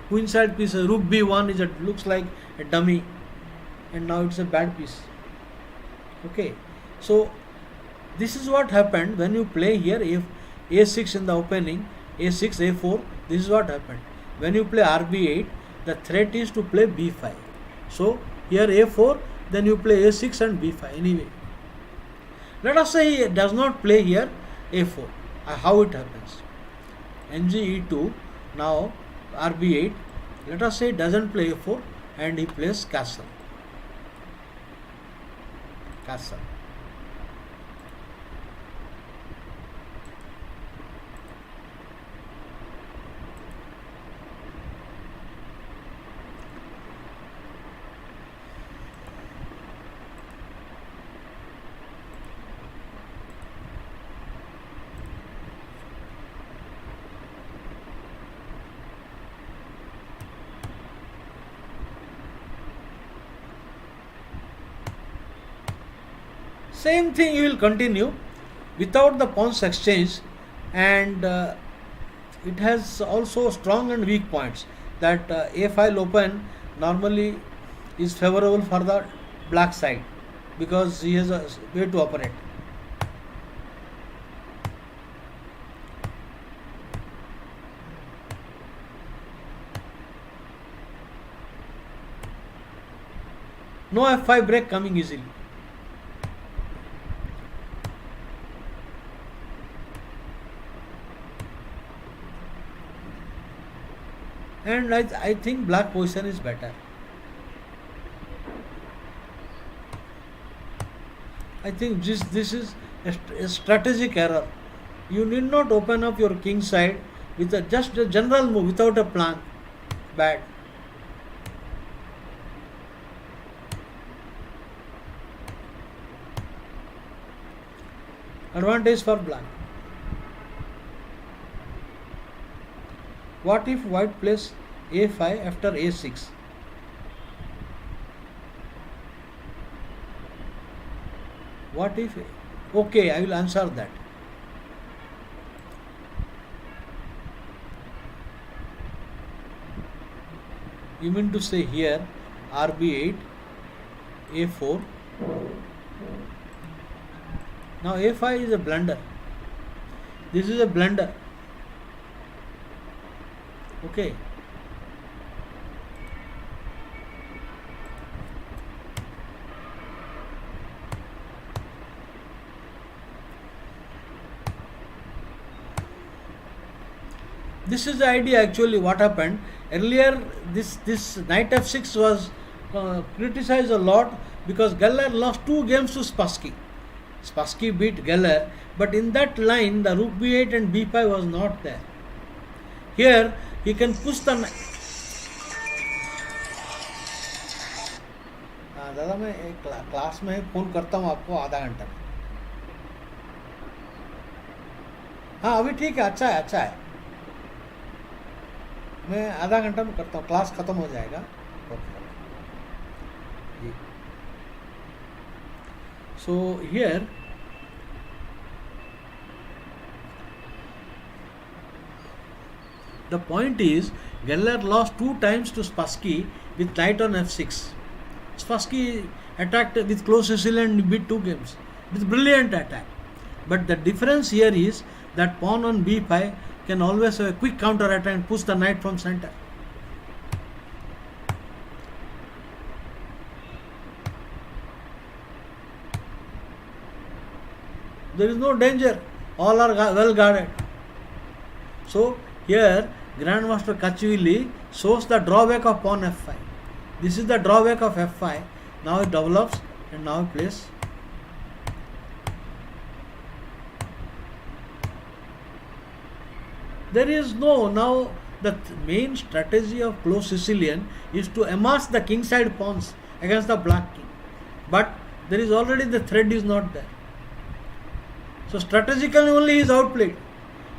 queen side piece, rook b1 looks like a dummy, and now it's a bad piece. Okay, so this is what happened when you play here. If a6 in the opening, a6, a4, this is what happened. When you play rb8, the threat is to play b5. So here a4, then you play a6 and b5 anyway. Let us say he does not play here a4. How it happens? Ng e2, now rb8. Let us say he doesn't play a4 and he plays castle. Castle. Same thing you will continue without the pawns exchange, and it has also strong and weak points. That a file open normally is favorable for the black side because he has a way to operate. No f5 break coming easily. And I think black position is better. I think this is a strategic error. You need not open up your king side with just a general move without a plan. Bad. Advantage for black. What if white plays a5 after a6? What if? Okay, I will answer that. You mean to say here rb8, a4. Now a5 is a blunder. This is a blunder. Okay. This is the idea actually what happened. Earlier this knight f6 was criticized a lot because Geller lost 2 games to Spassky. Spassky beat Geller, but in that line the rook b8 and b5 was not there. Here he can push the दादा मैं एक class में phone करता हूँ आपको आधा घंटा में. हाँ अभी ठीक है, अच्छा है. मैं आधा घंटा में करता हूँ, क्लास ख़त्म हो जाएगा. जी. So here the point is Geller lost 2 times to Spassky with knight on f6. Spassky attacked with close Sicilian and beat 2 games with brilliant attack. But the difference here is that pawn on b5 can always have a quick counter attack and push the knight from center. there is no danger. All are well guarded. So here Grandmaster Kachivilli shows the drawback of pawn f5. This is the drawback of f5. Now it develops and now he plays. There is no, now the main strategy of close Sicilian is to amass the king side pawns against the black king. But there is already the thread is not there. So strategically only he is outplayed.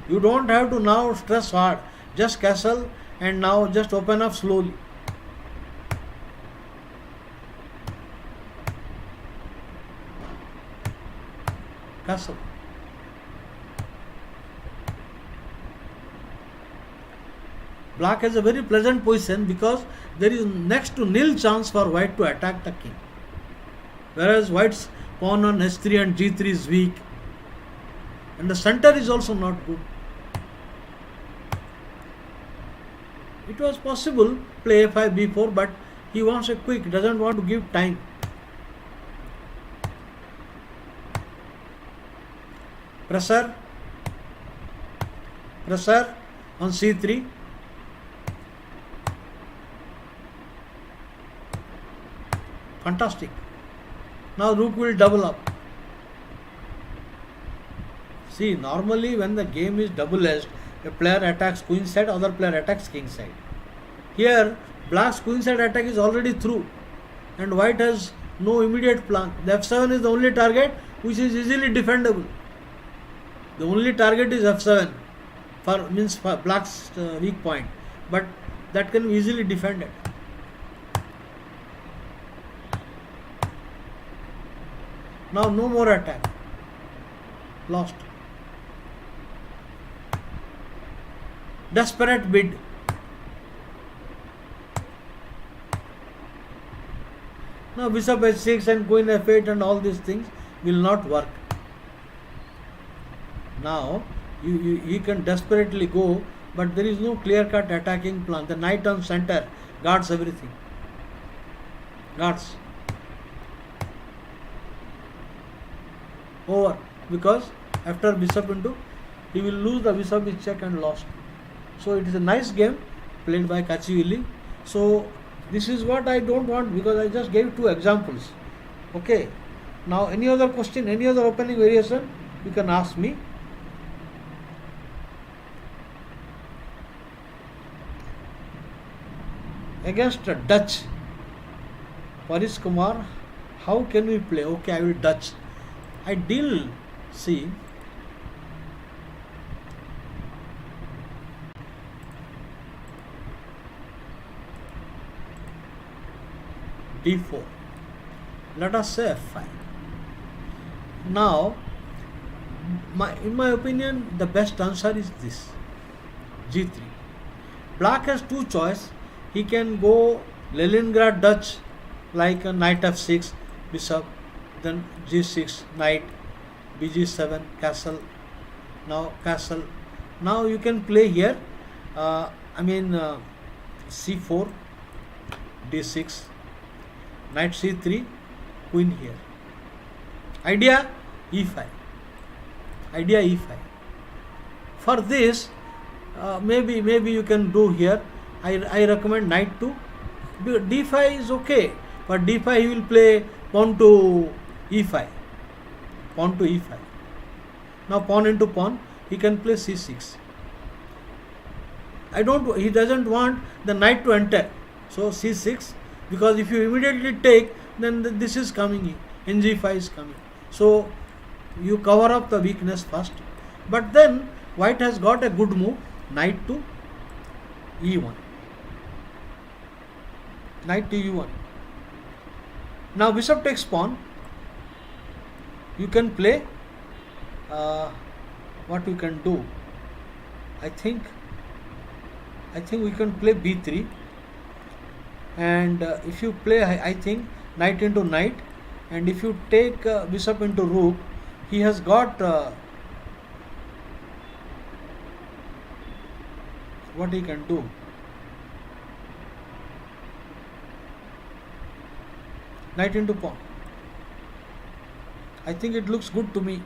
You don't have to now stress hard. Just castle and now just open up slowly. Castle. Black has a very pleasant position because there is next to nil chance for white to attack the king. Whereas white's pawn on h3 and g3 is weak. And the center is also not good. It was possible play a5, b4, but he wants a quick, doesn't want to give time. Pressure on c3. Fantastic. Now rook will double up. See, normally when the game is double-edged, a player attacks queen side, other player attacks king side. Here, black's queen side attack is already through and white has no immediate plan. The f7 is the only target which is easily defendable. The only target is f7 for black's weak point, but that can be easily defended. Now no more attack. Lost. Desperate bid. Now bishop h6 and queen f8 and all these things will not work. Now you can desperately go, but there is no clear-cut attacking plan. The knight on center guards everything. Guards. Over, because after bishop into, he will lose the bishop is check and lost. So it is a nice game played by Kachivilli. So this is what I don't want, because I just gave two examples. Okay. Now any other question, any other opening variation, you can ask me. Against a Dutch, Paris Kumar, how can we play? Okay, I will Dutch. I deal, see, d4. Let us say f5. Now, in my opinion, the best answer is this, g3. Black has two choices. He can go Leningrad Dutch like a knight f6, bishop, then g6, knight, bg7, castle. Now castle. Now you can play here. c4, d6, knight c3, queen here. Idea e5. Idea e5. For this, maybe you can do here. I recommend knight to d5 is okay, but d5 he will play pawn to e5. Pawn to e5. Now pawn into pawn, he can play c6. He doesn't want the knight to enter. So c6, because if you immediately take, then this is coming in. Ng5 is coming. So you cover up the weakness first. But then white has got a good move, knight to e1. Knight to e1. Now bishop takes pawn. You can play what we can do. I think we can play b3, and if you play, I think knight into knight, and if you take bishop into rook, he has got what he can do. Knight into pawn. I think it looks good to me.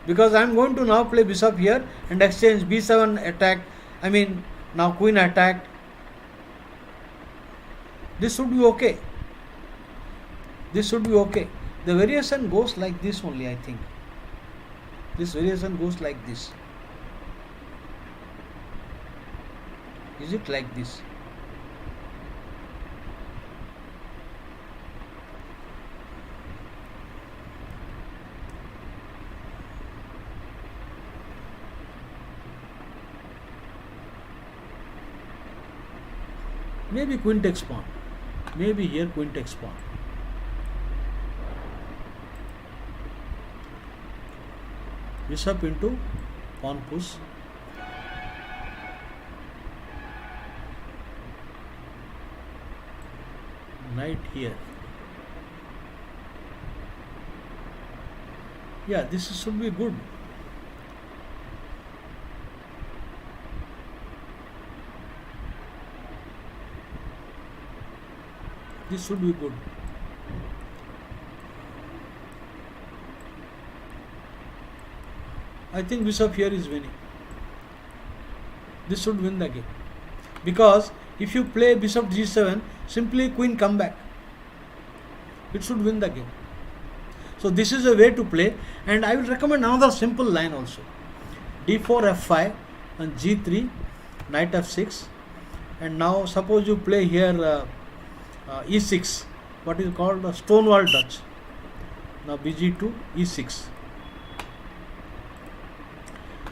because I am going to now play bishop here and exchange b7 attack. I mean, now queen attacked. This should be okay. This should be okay. The variation goes like this only, I think. This variation goes like this. Is it like this? Maybe queen takes pawn. Maybe here queen takes pawn. Bishop into pawn push. Knight here. Yeah, this should be good. This should be good. I think bishop here is winning. This should win the game. Because if you play bishop g7, simply queen come back. It should win the game. So this is a way to play, and I will recommend another simple line also. d4 f5 and g3, knight f6, and now suppose you play here e6, what is called a Stonewall Touch. Now bg2 e6.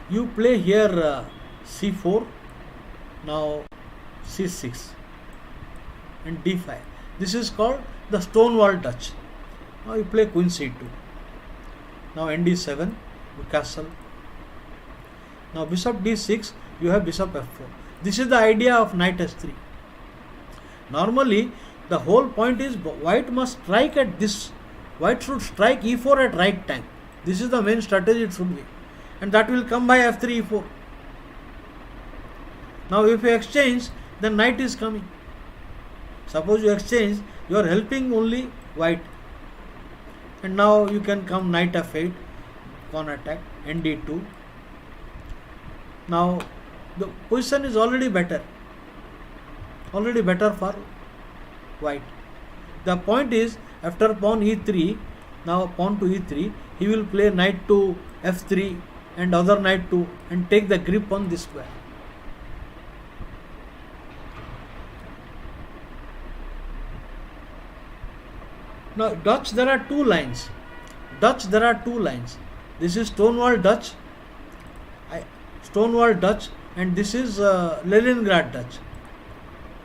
You play here c4, now c6 and d5. This is called the Stonewall Touch. Now you play queen c2. Now nd7, you castle. Now bishop d6, you have bishop f4. This is the idea of knight s3. Normally, the whole point is white must strike at this. White should strike e4 at right time. This is the main strategy it should be. And that will come by f3, e4. Now if you exchange, then knight is coming. Suppose you exchange, you are helping only white. And now you can come knight f8, pawn attack, nd2. Now the position is already better. Already better for white. The point is, after pawn e3, now pawn to e3, he will play knight to f3 and other knight to, and take the grip on this square. Now Dutch, there are two lines. This is Stonewall Dutch, and this is Leningrad Dutch.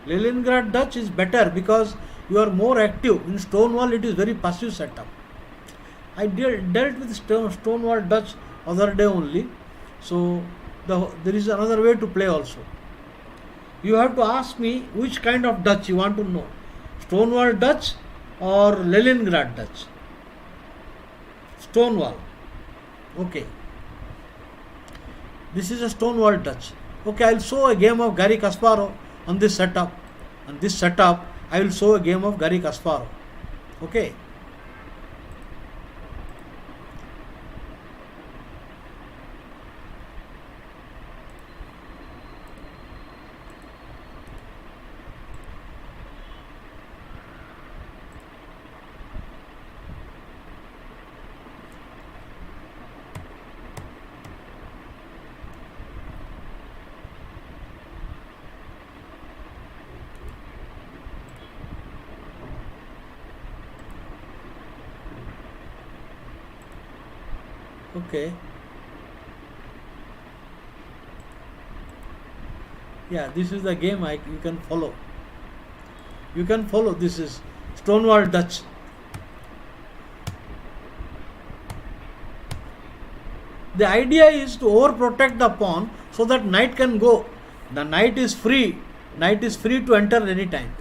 Leningrad Dutch is better because you are more active. In Stonewall, it is very passive setup. I dealt with Stonewall Dutch other day only. So there is another way to play also. You have to ask me which kind of Dutch you want to know. Stonewall Dutch or Leningrad Dutch? Stonewall. Okay. This is a Stonewall Dutch. Okay, I will show a game of Garry Kasparov on this setup. On this setup, I will show a game of Garry Kasparov. Okay. Okay. Yeah, this is the game you can follow. You can follow. This is Stonewall Dutch. The idea is to overprotect the pawn so that knight can go. The knight is free. Knight is free to enter any time.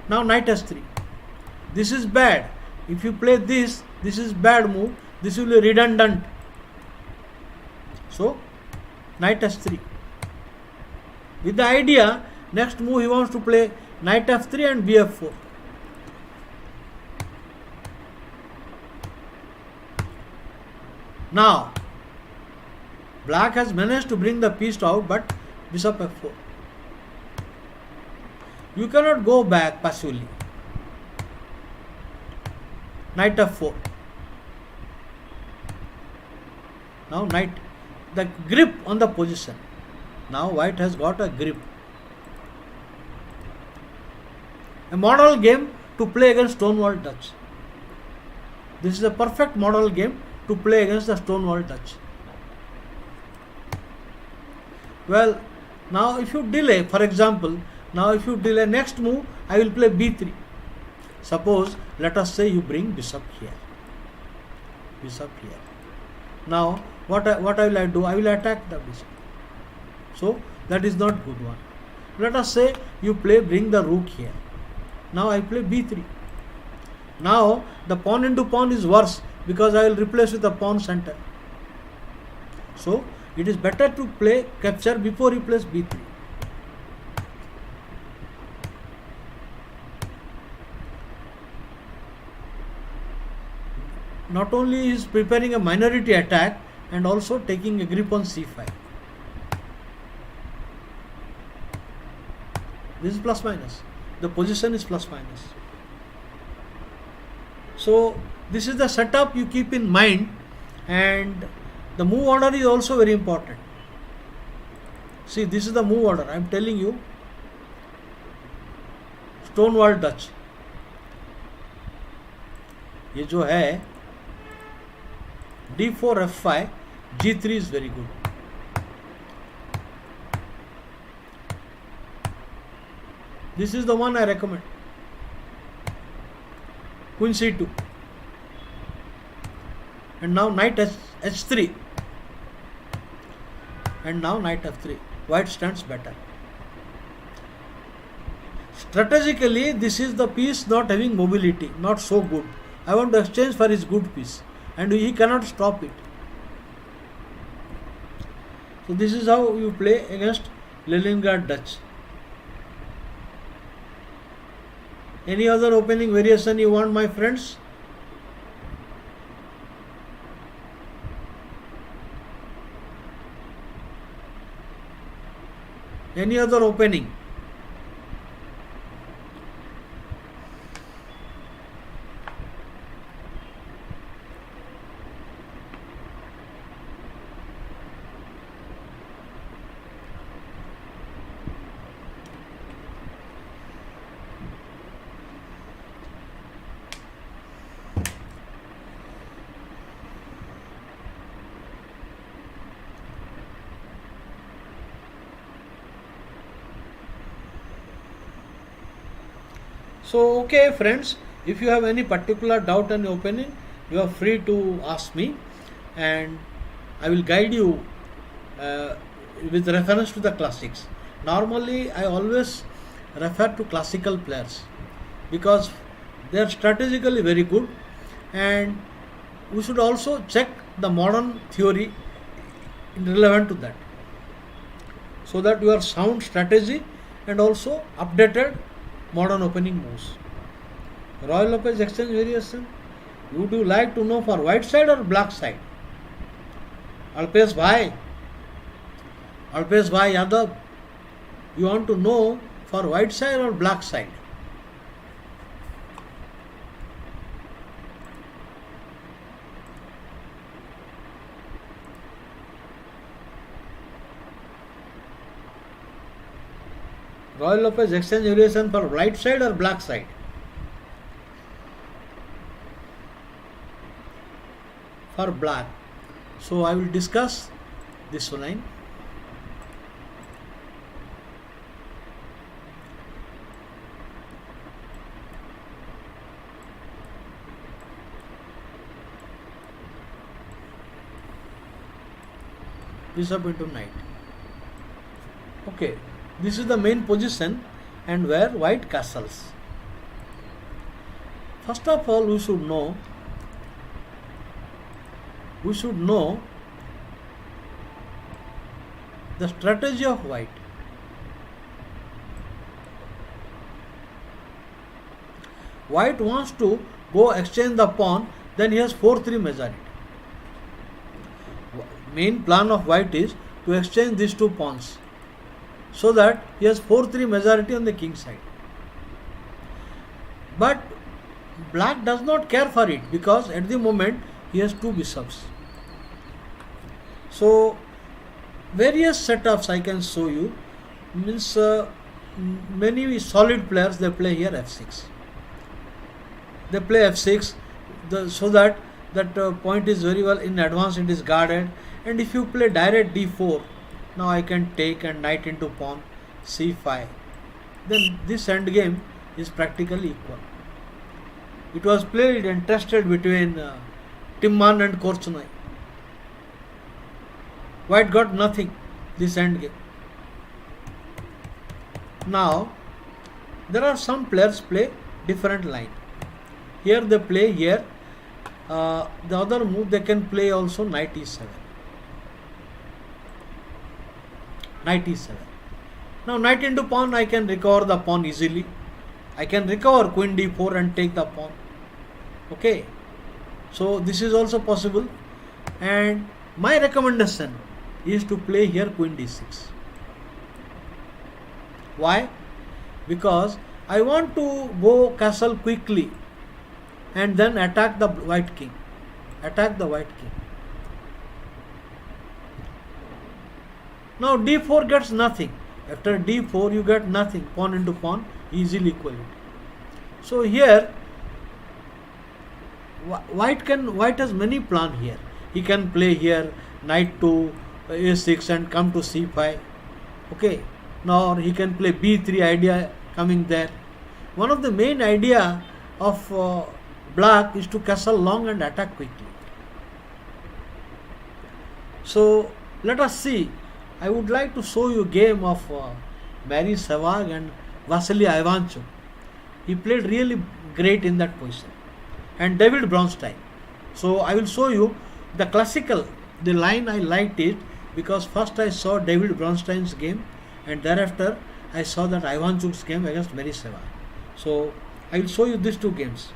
Now knight s3. This is bad. If you play this is bad move. This will be redundant. So, knight s3. With the idea, next move he wants to play knight f3 and bf4. Now, Black has managed to bring the piece out, but bishop f4. You cannot go back passively. Knight f4. Now knight, the grip on the position. Now white has got a grip. A model game to play against Stonewall Touch. This is a perfect model game to play against the Stonewall Touch. Well, now if you delay, for example, now if you delay next move, I will play b3. Suppose, let us say you bring bishop here. Bishop here. Now, what will I do? I will attack the bishop. So, that is not good one. Let us say you bring the rook here. Now I play b3. Now, the pawn into pawn is worse because I will replace with the pawn center. So, it is better to play capture before he plays b3. Not only he is preparing a minority attack and also taking a grip on c5. This is plus minus. The position is plus minus. So this is the setup you keep in mind, and the move order is also very important. See, this is the move order. I am telling you. Stonewall Touch. ये जो है d4 f5 g3 is very good. This is the one I recommend. Queen c2. And now knight h3. And now knight f3. White stands better. Strategically, this is the piece not having mobility, not so good. I want to exchange for his good piece, and he cannot stop it. So this is how you play against Leningrad Dutch. Any other opening variation you want, my friends? Any other opening? So, okay friends, if you have any particular doubt on opening, you are free to ask me, and I will guide you with reference to the classics. Normally, I always refer to classical players because they are strategically very good, and we should also check the modern theory relevant to that, so that your sound strategy and also updated modern opening moves. Royal Lopez exchange variation. Would you like to know for white side or black side? Alpesh Bhai Yadav, you want to know for white side or black side? Royal Lopez exchange variation for white side or black side? For black. So I will discuss this line. Bishop into knight. Okay. This is the main position and where white castles. First of all, we should know the strategy of white. White wants to go exchange the pawn, then he has 4-3 majority. main plan of white is to exchange these two pawns so that he has 4-3 majority on the king side. But black does not care for it because at the moment he has two bishops. So various setups I can show you, means many solid players, they play here f6. They play f6 so that point is very well in advance, it is guarded. And if you play direct d4, now I can take and knight into pawn c5, then this endgame is practically equal. It was played and tested between Timman and Korchnoi. White got nothing this endgame. Now there are some players play different line. Here they play here. The other move they can play also knight e7. Knight e7. Now knight into pawn, I can recover the pawn easily. I can recover queen d4 and take the pawn. Okay. So this is also possible. And my recommendation is to play here queen d6. Why? Because I want to go castle quickly and then attack the white king. Attack the white king. Now d4 gets nothing. After d4 you get nothing. Pawn into pawn, easily equality. So here white has many plans here. He can play here knight to a6 and come to c5. Okay. Now he can play b3 idea coming there. One of the main idea of black is to castle long and attack quickly. So let us see. I would like to show you a game of Mary Sevag and Vasily Ivanchuk. He played really great in that position. And David Bronstein. So I will show you the classical, the line I liked it because first I saw David Bronstein's game and thereafter I saw that Ivanchuk's game against Mary Sevag. So I will show you these two games.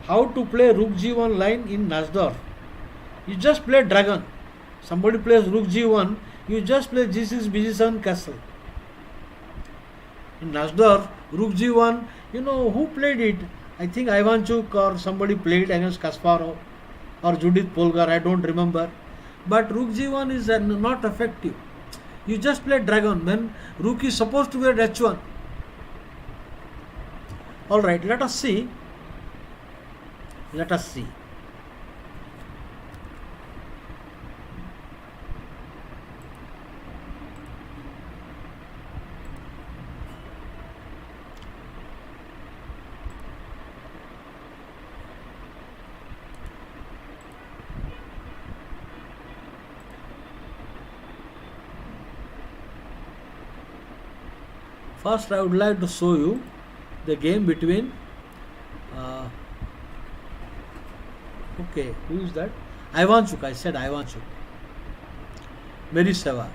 How to play rook g1 line in Nasdorf. You just play dragon. Somebody plays rook g1, you just play g6, bg7 castle. In Nasdorf, rook g1, you know who played it? I think Ivanchuk or somebody played against Kasparov or Judith Polgar, I don't remember. But rook g1 is not effective. You just play dragon when rook is supposed to be at h1. Alright, let us see. Let us see. First, I would like to show you the game between okay, who is that? Ivanchuk, I said Ivanchuk. Mary Sevag.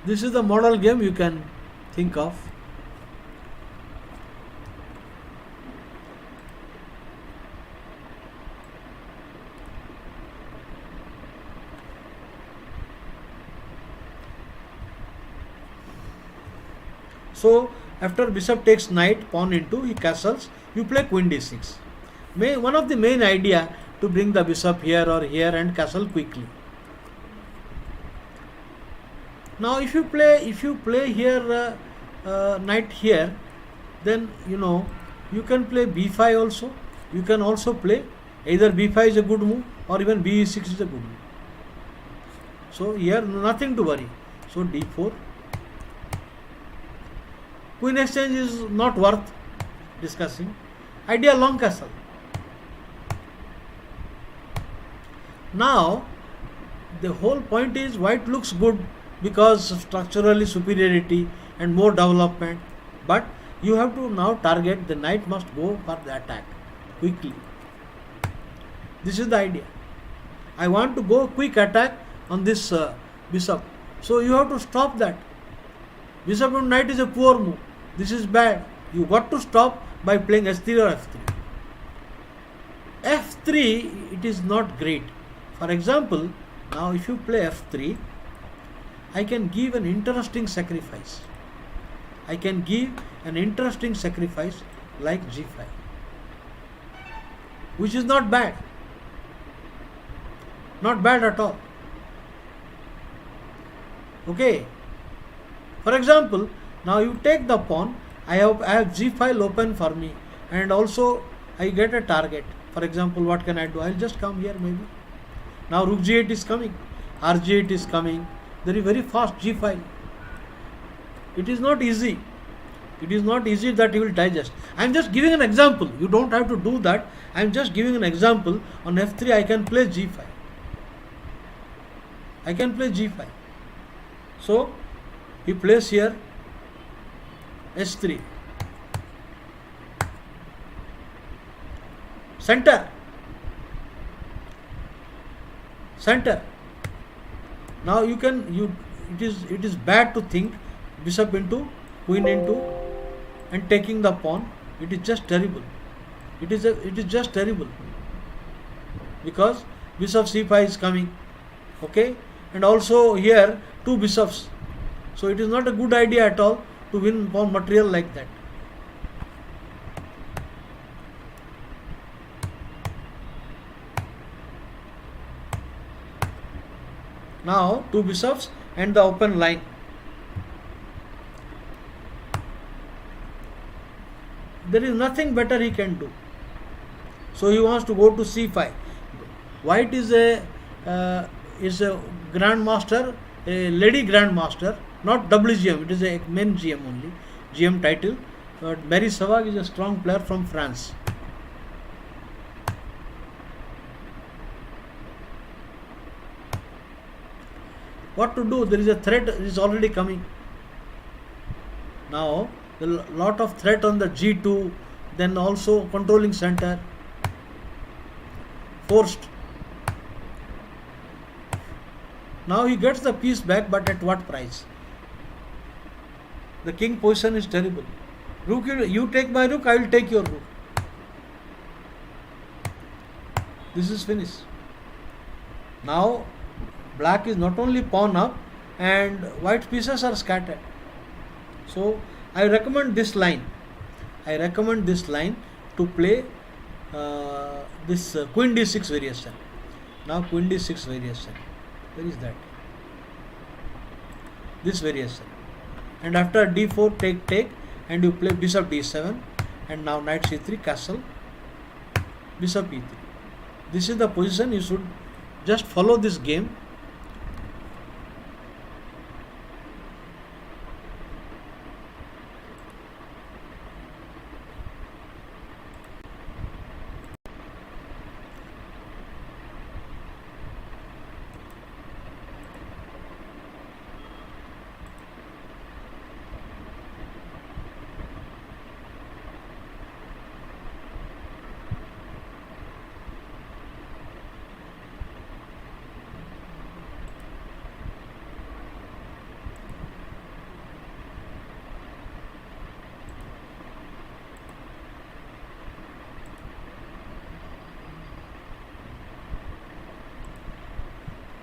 This is the model game you can think of. So after bishop takes knight, pawn into, he castles, you play queen d6. One of the main idea to bring the bishop here or here and castle quickly. Now if you play here knight here, then you can play b5 also. You can also play either b5 is a good move or even b6 is a good move. So here nothing to worry. So d4. Queen exchange is not worth discussing. Idea long castle. Now the whole point is white looks good because of structurally superiority and more development, but you have to now target the knight must go for the attack quickly. This is the idea. I want to go quick attack on this bishop. So you have to stop that. Bishop into knight is a poor move. This is bad. You got to stop by playing h3 or f3. f3, it is not great. For example, now if you play f3, I can give an interesting sacrifice. I can give an interesting sacrifice like g5, which is not bad. Not bad at all. Okay. For example, now you take the pawn. I have g file open for me, and also I get a target. For example, what can I do? I'll just come here maybe. Now rook g8 is coming, rg8 is coming. There is very fast g file. It is not easy. It is not easy that you will digest. I am just giving an example. You don't have to do that. I am just giving an example. On f3 I can play g5. I can play g5. So he plays here h3. Center. Now it is bad to think bishop into, queen into, and taking the pawn. It is just terrible. It is just terrible, because bishop c5 is coming. Okay, and also here two bishops. So it is not a good idea at all to win pawn material like that. Now two bishops and the open line. There is nothing better he can do. So he wants to go to c5. White is a grandmaster, a lady grandmaster, not WGM. It is a men GM only, GM title. But Mary Savag is a strong player from France. What to do? There is a threat is already coming. Now there is a lot of threat on the g2, then also controlling center. Forced. Now he gets the piece back, but at what price? The king position is terrible. Rook, you take my rook, I will take your rook. This is finished. Now black is not only pawn up, and white pieces are scattered. So I recommend this line. To play this queen d6 variation. Now queen d6 variation. Where is that? This variation. And after d4 take, and you play bishop d7, and now knight c3 castle, bishop e3. This is the position. You should just follow this game.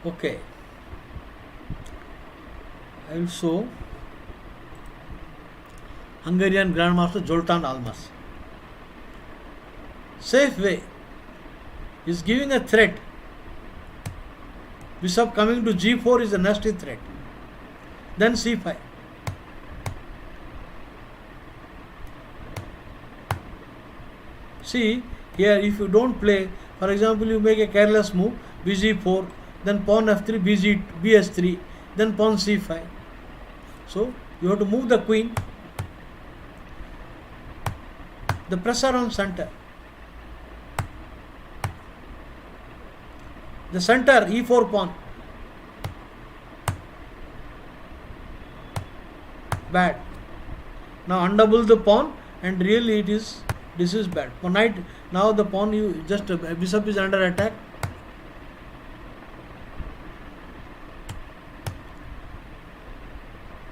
Okay, I will show Hungarian Grandmaster Zoltán Almas. Safe way is giving a threat. Bishop coming to g4 is a nasty threat. Then c5. See here, if you don't play, for example, you make a careless move, bg4, then pawn f3, bh3, then pawn c5. So you have to move the queen. The pressure on center. The center e4 pawn. Bad. Now undouble the pawn, and really this is bad. For knight, now the pawn, you just bishop is under attack.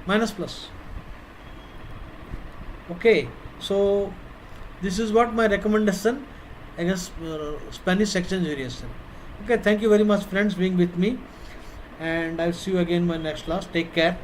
Minus plus. Okay, so this is what my recommendation against Spanish exchange variation. Okay, thank you very much, friends, being with me, and I'll see you again in my next class. Take care.